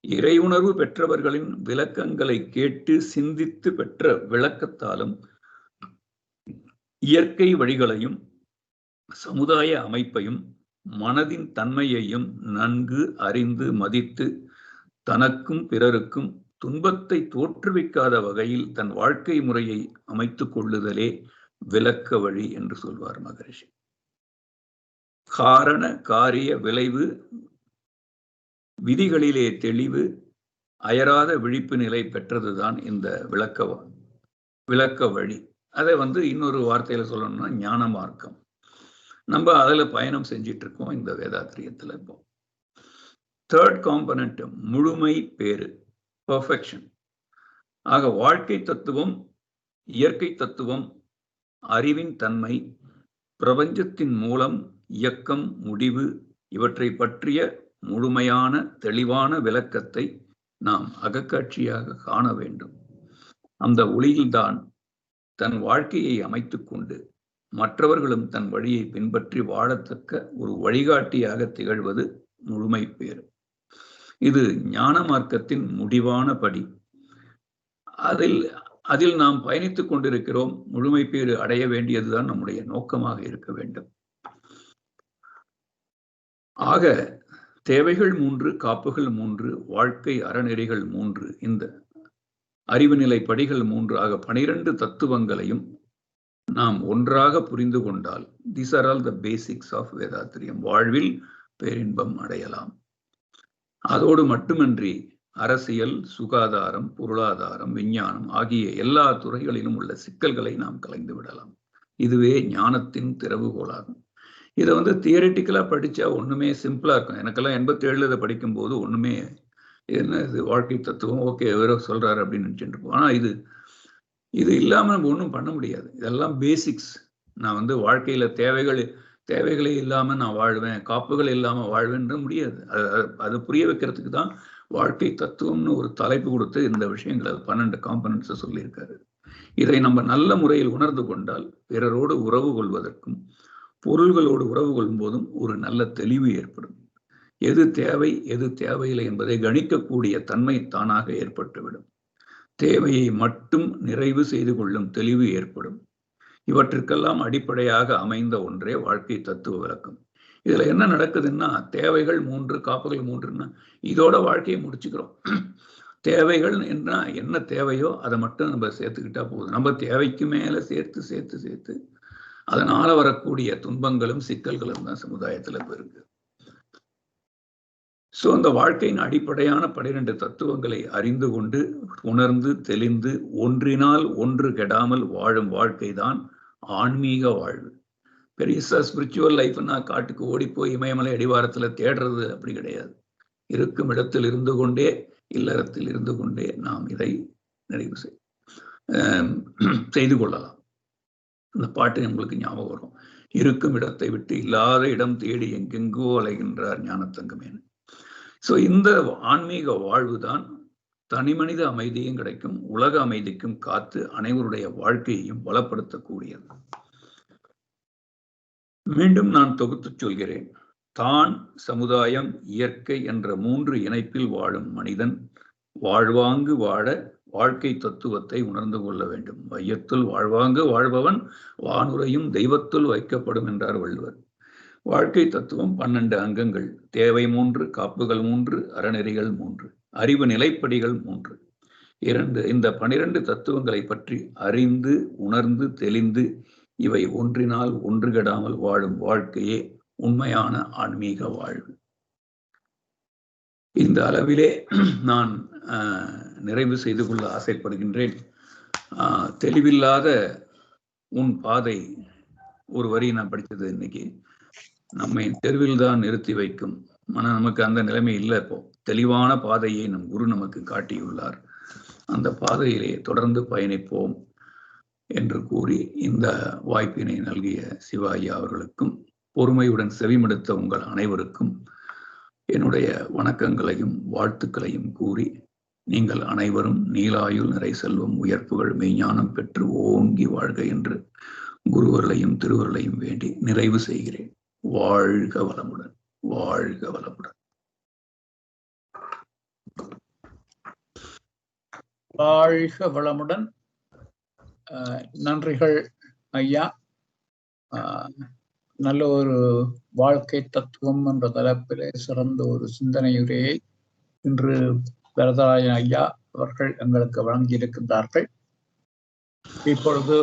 இறையுணர்வு பெற்றவர்களின் விளக்கங்களை கேட்டு சிந்தித்து பெற்ற விளக்கத்தாலும் இயற்கை வழிகளையும் சமுதாய அமைப்பையும் மனதின் தன்மையையும் நன்கு அறிந்து மதித்து தனக்கும் பிறருக்கும் துன்பத்தை தோற்றுவிக்காத வகையில் தன் வாழ்க்கை முறையை அமைத்துக் கொள்ளுதலே விளக்க வழி என்று சொல்வார் மகரிஷி. காரண காரிய விளைவு விதிகளிலே தெளிவு அயராத விழிப்பு நிலை பெற்றதுதான் இந்த விளக்க வழி. அதை இன்னொரு வார்த்தையில சொல்லணும்னா ஞான மார்க்கம். நம்ம அதுல பயணம் செஞ்சிட்டு இருக்கோம் இந்த வேதாத்திரியத்துல. இப்போ தேர்ட் காம்பனன்ட் முழுமை பேறு, பெர்ஃபெக்ஷன். ஆக வாழ்க்கை தத்துவம், இயற்கை தத்துவம், அறிவின் தன்மை, பிரபஞ்சத்தின் மூலம், இயக்கம், முடிவு இவற்றை பற்றிய முழுமையான தெளிவான விளக்கத்தை நாம் அகக்காட்சியாக காண வேண்டும். அந்த ஒளியில்தான் தன் வாழ்க்கையை அமைத்துக் கொண்டு மற்றவர்களும் தன் வழியை பின்பற்றி வாழத்தக்க ஒரு வழிகாட்டியாக திகழ்வது முழுமை பேறு. இது ஞான மார்க்கத்தின் முடிவான படி. அதில் நாம் பயணித்துக் கொண்டிருக்கிறோம். முழுமை பேறு அடைய வேண்டியதுதான் நம்முடைய நோக்கமாக இருக்க வேண்டும். ஆக தேவைகள் 3, காப்புகள் 3, வாழ்க்கை அறநெறிகள் 3, இந்த அறிவு நிலை படிகள் 3 ஆக 12 தத்துவங்களையும் நாம் ஒன்றாக புரிந்து கொண்டால், these are all the basics of வேதாத்திரியம், வாழ்வில் பேரின்பம் அடையலாம். அதோடு மட்டுமன்றி அரசியல், சுகாதாரம், பொருளாதாரம், விஞ்ஞானம் ஆகிய எல்லா துறைகளிலும் உள்ள சிக்கல்களை நாம் கலைந்து விடலாம். இதுவே ஞானத்தின் திறவுகோலாகும். இதை தியரிட்டிக்கலா படிச்சா ஒண்ணுமே சிம்பிளா இருக்கும். எனக்கெல்லாம் 87 இதை படிக்கும் போது ஒண்ணுமே என்ன இது வாழ்க்கை தத்துவம், ஓகே வேற சொல்றாரு அப்படின்னு நினைச்சுட்டு இருப்போம். ஆனா இது இல்லாம நம்ம ஒன்றும் பண்ண முடியாது. இதெல்லாம் பேசிக்ஸ். நான் வாழ்க்கையில தேவைகளே இல்லாம நான் வாழ்வேன், காப்புகள் இல்லாம வாழ்வேன்ற முடியாது. அது புரிய வைக்கிறதுக்கு தான் வாழ்க்கை தத்துவம்னு ஒரு தலைப்பு கொடுத்து இந்த விஷயங்களை 12 காம்பனன்ட்ஸை சொல்லியிருக்காரு. இதை நம்ம நல்ல முறையில் உணர்ந்து கொண்டால் பிறரோடு உறவு கொள்வதற்கும் பொருள்களோடு உறவு கொள்ளும் போதும் ஒரு நல்ல தெளிவு ஏற்படும். எது தேவை எது தேவையில்லை என்பதை கணிக்கக்கூடிய தன்மை தானாக ஏற்பட்டுவிடும். தேவையை மட்டும் நிறைவு செய்து கொள்ளும் தெளிவு ஏற்படும். இவற்றிற்கெல்லாம் அடிப்படையாக அமைந்த ஒன்றே வாழ்க்கை தத்துவ விளக்கம். இதுல என்ன நடக்குதுன்னா, தேவைகள் 3, காப்புகள் 3ன்னா இதோட வாழ்க்கையை முடிச்சுக்கிறோம். தேவைகள் என்ன தேவையோ அதை மட்டும் நம்ம சேர்த்துக்கிட்டா போதும். நம்ம தேவைக்கு மேல சேர்த்து அதனால வரக்கூடிய துன்பங்களும் சிக்கல்களும் தான் சமுதாயத்துல இருக்கு. சோ அந்த வாழ்க்கையின் அடிப்படையான 12 தத்துவங்களை அறிந்து கொண்டு உணர்ந்து தெளிந்து ஒன்றினால் ஒன்று கெடாமல் வாழும் வாழ்க்கை தான் ஆன்மீக வாழ்வு. பெரிய ஸ்பிரிச்சுவல் லைஃப்னா காட்டுக்கு ஓடி போய் இமயமலை அடிவாரத்துல தேடுறது அப்படி கிடையாது. இருக்கும் இடத்தில் இருந்து கொண்டே, இல்லறத்தில் இருந்து கொண்டே நாம் இதை நிறைவு செய்து கொள்ளலாம். இந்த பாட்டு உங்களுக்கு ஞாபகம் வரும். இருக்கும் இடத்தை விட்டு இல்லாத இடம் தேடி எங்கெங்கோ அலைகின்றார் ஞானத்தங்கமேனு. சோ இந்த ஆன்மீக வாழ்வுதான் தனி மனித அமைதியும் கிடைக்கும், உலக அமைதிக்கும் காத்து அனைவருடைய வாழ்க்கையையும் பலப்படுத்தக்கூடியது. மீண்டும் நான் தொகுத்து சொல்கிறேன். தான், சமுதாயம், இயற்கை என்ற 3 இணைப்பில் வாழும் மனிதன் வாழ்வாங்கு வாழ வாழ்க்கை தத்துவத்தை உணர்ந்து கொள்ள வேண்டும். வையத்துள் வாழ்வாங்கு வாழ்பவன் வானுரையும் தெய்வத்துள் வைக்கப்படும் என்றார் வள்ளுவர். வாழ்க்கை தத்துவம் 12 அங்கங்கள். தேவை 3, காப்புகள் 3, அறநெறிகள் 3, அறிவு நிலைப்படிகள் 3. இந்த 12 தத்துவங்களை பற்றி அறிந்து உணர்ந்து தெளிந்து இவை ஒன்றினால் ஒன்று கெடாமல் வாழும் வாழ்க்கையே உண்மையான ஆன்மீக வாழ்வு. இந்த அளவிலே நான் நிறைவு செய்து கொள்ள ஆசைப்படுகின்றேன். தெளிவில்லாத உன் பாதை ஒரு வரி நான் படித்தது இன்னைக்கு. நம்மை தெருவில் தான் நிறுத்தி வைக்கும். ஆனால் நமக்கு அந்த நிலைமை இல்லை. இப்போ தெளிவான பாதையை நம் குரு நமக்கு காட்டியுள்ளார். அந்த பாதையிலே தொடர்ந்து பயணிப்போம் என்று கூறி இந்த வாய்ப்பினை நல்கிய சிவாயா அவர்களுக்கும் பொறுமையுடன் செவிமடுத்த உங்கள் அனைவருக்கும் என்னுடைய வணக்கங்களையும் வாழ்த்துக்களையும் கூறி, நீங்கள் அனைவரும் நீலாயுள் நிறை செல்வம் உயர்ப்புகள் மெய்ஞானம் பெற்று ஓங்கி வாழ்க என்று குருவர்களையும் திருவர்களையும் வேண்டி நிறைவு செய்கிறேன். வாழ்க வளமுடன், வாழ்க வளமுடன். வாழ்க வளமுடன். நன்றிகள் ஐயா. நல்ல ஒரு வாழ்க்கை தத்துவம் என்ற தலைப்பிலே சிறந்த ஒரு சிந்தனையுரையை இன்று வரதராஜன் ஐயா அவர்கள் எங்களுக்கு வழங்கியிருக்கின்றார்கள். இப்பொழுது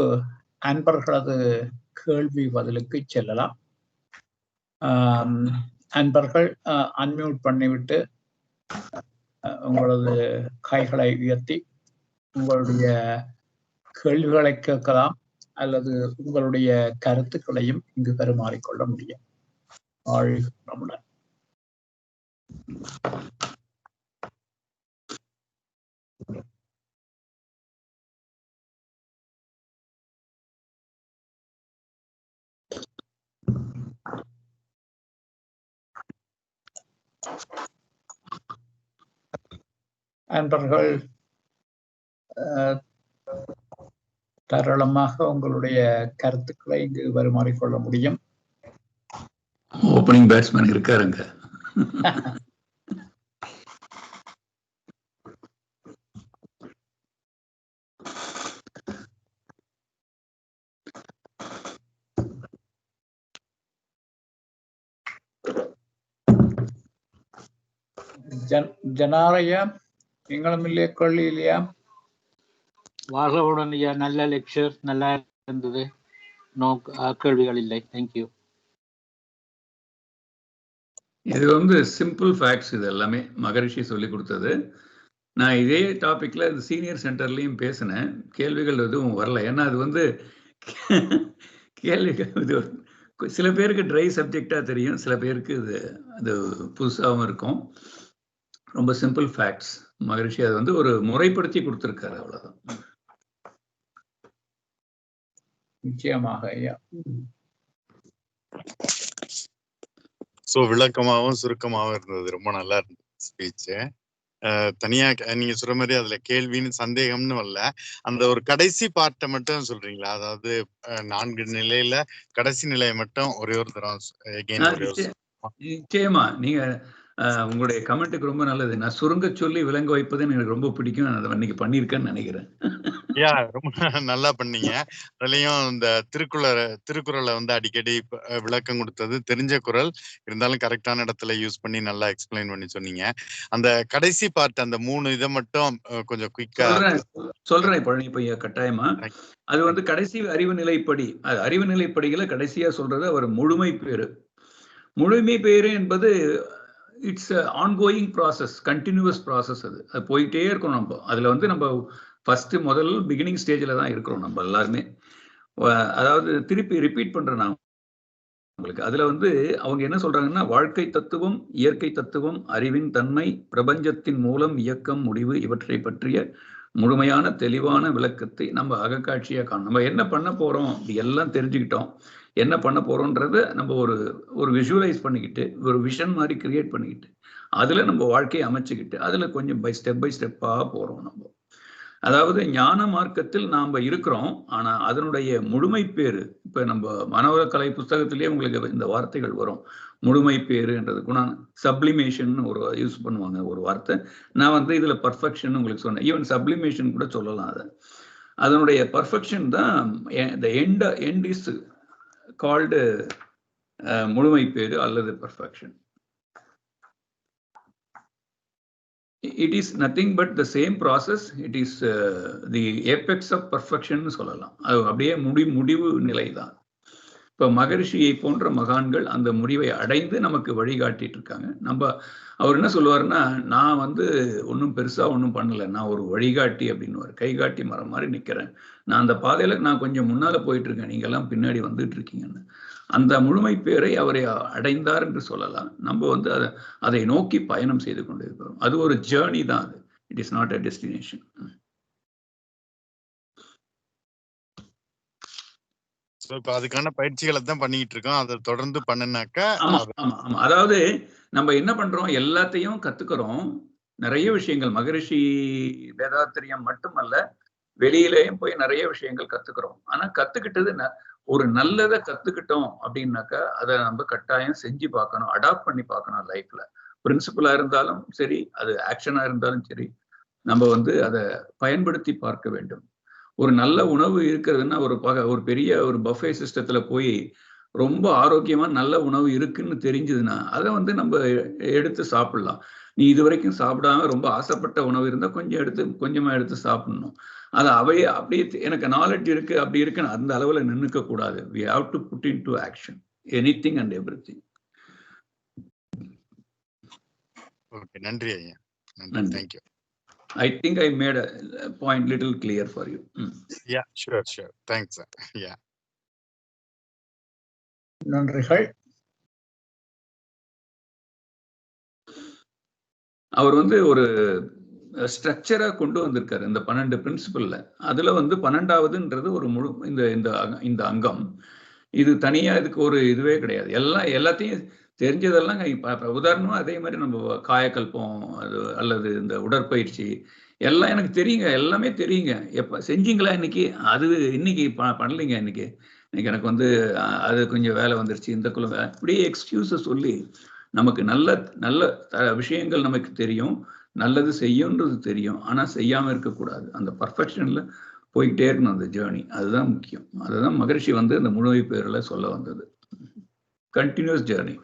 அன்பர்களது கேள்வி பதிலுக்கு செல்லலாம். அன்பர்கள் அன்மியூட் பண்ணிவிட்டு உங்களது கைகளை உயர்த்தி உங்களுடைய கேள்விகளை கேட்கலாம் அல்லது உங்களுடைய கருத்துக்களையும் இங்கு பரிமாறிக்கொள்ள முடியும். வாழ்க. அன்பர்கள் தாராளமாக உங்களுடைய கருத்துக்களை இங்கு பரிமாறிக்கொள்ள முடியும். ஓப்பனிங் பேட்ஸ்மேன் இருக்காருங்க. ஜனாரையா, நீங்களும் இல்லையா? கொள்ளி இல்லையா? வாழ்வுடன் ஐயா, நல்ல லெக்சர், நல்லா இருந்தது. கேள்விகள் இல்லை. தேங்க்யூ. இது சிம்பிள் ஃபேக்ட்ஸ். இது எல்லாமே மகரிஷி சொல்லி கொடுத்தது. நான் இதே டாபிக்ல சீனியர் சென்டர்லயும் பேசினேன். கேள்விகள் எதுவும் வரல. ஏன்னா அது கேள்விகள் இது சில பேருக்கு ட்ரை சப்ஜெக்டா தெரியும், சில பேருக்கு அது புதுசாகவும் இருக்கும். ரொம்ப சிம்பிள் ஃபேக்ட்ஸ். மகரிஷி அது ஒரு முறைப்படுத்தி கொடுத்திருக்காரு, அவ்வளவுதான். நிச்சயமாக ஐயா. விளக்கமாகவும் சுருக்கமாகவும் இருந்தது. ரொம்ப நல்லா இருந்தது ஸ்பீச். தனியா நீங்க சொல்ற மாதிரி அதுல கேள்வின்னு சந்தேகம்னு வரல. அந்த ஒரு கடைசி பார்ட்டை மட்டும் சொல்றீங்களா? அதாவது 4 நிலையில கடைசி நிலையை மட்டும் ஒரே ஒரு தரம் நிச்சயமா. நீங்க உங்களுடைய கமெண்ட்டுக்கு ரொம்ப நல்லது. நான் சுருங்க சொல்லி விளங்க வைப்பது எனக்கு ரொம்ப பிடிக்கும். நான் அதை இன்னைக்கு பண்ணியிருக்கேன்னு நினைக்கிறேன். ரொம்ப நல்லா பண்ணீங்க. அதுலயும் இந்த திருக்குறளை அடிக்கடி விளக்கம் கொடுத்தது. தெரிஞ்ச குறள் இருந்தாலும் கரெக்டான இடத்துல யூஸ் பண்ணி நல்லா எக்ஸ்பிளைன் பண்ணி சொன்னீங்க. அந்த கடைசி பார்ட், அந்த 3 இதை மட்டும் கொஞ்சம் குயிக்கா சொல்றேன். பழனிப்பையா, கட்டாயமா. அது கடைசி அறிவு நிலைப்படி, அறிவு நிலைப்படிகளை கடைசியா சொல்றது அவர் முழுமை பேரு. முழுமை பேரு என்பது it's ongoing process, continuous process. அது போயிட்டே இருக்கணும். நம்ம அதுல நம்ம ஃபர்ஸ்ட் முதல் பிகினிங் ஸ்டேஜில் தான் இருக்கிறோம் நம்ம எல்லாருமே. அதாவது திருப்பி ரிப்பீட் பண்றேன் நான் உங்களுக்கு. அதுல அவங்க என்ன சொல்றாங்கன்னா, வாழ்க்கை தத்துவம், இயற்கை தத்துவம், அறிவின் தன்மை, பிரபஞ்சத்தின் மூலம், இயக்கம், முடிவு இவற்றை பற்றிய முழுமையான தெளிவான விளக்கத்தை நம்ம அகக்காட்சியா காணும். நம்ம என்ன பண்ண போறோம் எல்லாம் தெரிஞ்சுக்கிட்டோம். என்ன பண்ண போறோம்ன்றத நம்ம ஒரு விஷுவலைஸ் பண்ணிக்கிட்டு, ஒரு விஷன் மாதிரி கிரியேட் பண்ணிக்கிட்டு, அதுல நம்ம வாழ்க்கையை அமைச்சுக்கிட்டு, அதுல கொஞ்சம் பை ஸ்டெப்பா போறோம் நம்ம. அதாவது ஞான மார்க்கத்தில் நாம இருக்கிறோம். ஆனா அதனுடைய முழுமை பேரு, இப்ப நம்ம மனவளக்கலை புஸ்தகத்திலேயே உங்களுக்கு இந்த வார்த்தைகள் வரும். முழுமை பேருன்றது சப்ளிமேஷன் ஒரு யூஸ் பண்ணுவாங்க ஒரு வார்த்தை. நான் இதுல பர்ஃபெக்ஷன் உங்களுக்கு சொன்னேன். ஈவன் சப்ளிமேஷன் கூட சொல்லலாம். அதனுடைய பர்ஃபெக்ஷன் தான் எண்ட் இஸ் கால்டு முழுமை பேரு அல்லது perfection. It is nothing but the same process. It is the apex of perfection சொல்லலாம். அது அப்படியே முடிவு நிலை தான். இப்ப மகரிஷியை போன்ற மகான்கள் அந்த முடிவை அடைந்து நமக்கு வழிகாட்டிட்டு இருக்காங்க. அவர் என்ன சொல்லுவாருன்னா, நான் ஒன்றும் பெருசா ஒன்றும் பண்ணல, நான் ஒரு வழிகாட்டி அப்படின்னு கைகாட்டி மரம் மாதிரி நிக்கிறேன். நான் அந்த பாதையில நான் கொஞ்சம் முன்னால போயிட்டு இருக்கேன், நீங்க எல்லாம் பின்னாடி வந்துட்டு இருக்கீங்கன்னு. அந்த முழுமை பேரை அவரை அடைந்தார் என்று சொல்லலாம். நம்ம அதை நோக்கி பயணம் செய்து கொண்டிருக்கிறோம். அது ஒரு ஜேர்னி தான். அது it is not a destination. இப்ப அதுக்கான பயிற்சிகளை தான் பண்ணிட்டு இருக்கோம். அதை தொடர்ந்து பண்ணினாக்கா. அதாவது நம்ம என்ன பண்றோம், எல்லாத்தையும் கத்துக்கிறோம். நிறைய விஷயங்கள் மகரிஷி வேதாத்திரியம் மட்டுமல்ல, வெளியிலேயும் போய் நிறைய விஷயங்கள் கத்துக்கிறோம். ஆனா கத்துக்கிட்டது ஒரு நல்லதை கத்துக்கிட்டோம் அப்படின்னாக்கா அதை நம்ம கட்டாயம் செஞ்சு பார்க்கணும், அடாப்ட் பண்ணி பார்க்கணும் லைஃப்ல. பிரின்சிபலா இருந்தாலும் சரி, அது ஆக்ஷனா இருந்தாலும் சரி, நம்ம அதை பயன்படுத்தி பார்க்க வேண்டும். ஒரு நல்ல உணவு இருக்கிறதுன்னா ஒரு பெரிய ஒரு பஃபே சிஸ்டத்துல போய் ரொம்ப ஆரோக்கியமா நல்ல உணவு இருக்குன்னு தெரிஞ்சதுன்னா அதை வந்து நம்ம எடுத்து சாப்பிடலாம். நீ இது வரைக்கும் சாப்பிடாம ரொம்ப ஆசைப்பட்ட உணவு இருந்தா கொஞ்சமா எடுத்து சாப்பிடணும். அது அப்படியே எனக்கு நாலேஜ் இருக்கு அப்படி இருக்குன்னு அந்த அளவுல நின்னுக்க கூடாது. we have to put into action anything and everything. Okay, நன்றி ஐயா. நன்றி, நன்றி. Thank you. I think I made a point little clear for you. Yeah, sure sure, thanks. Yeah, நன்றிகள். அவர் வந்து ஒரு ஸ்ட்ரக்சரா கொண்டு வந்திருக்காரு இந்த 12 பிரின்சிபல்ல. அதுல வந்து 12வதுன்றது ஒரு முழு இந்த அங்கம். இது தனியா இதுக்கு ஒரு இதுவே கிடையாது. எல்லாத்தையும் தெரிஞ்சதெல்லாம் உதாரணமா அதே மாதிரி நம்ம காயக்கல்பம் அல்லது இந்த உடற்பயிற்சி எல்லாம் எனக்கு தெரியுங்க, எல்லாமே தெரியுங்க. எப்ப செஞ்சீங்களா இன்னைக்கு? அது இன்னைக்கு பண்ணலைங்க. இன்னைக்கு எனக்கு வந்து அது கொஞ்சம் வேலை வந்துருச்சு, இந்த குழந்தை அப்படியே எக்ஸ்கியூஸை சொல்லி நமக்கு நல்ல நல்ல விஷயங்கள் நமக்கு தெரியும், நல்லது செய்யும்ன்றது தெரியும், ஆனா செய்யாம இருக்கக்கூடாது. அந்த பர்ஃபெக்ஷன்ல போய்கிட்டே இருக்கணும் அந்த ஜேர்னி. அதுதான் முக்கியம். அதுதான் மகரிஷி வந்து இந்த முழுமை பேர்ல சொல்ல வந்தது. Continuous journey.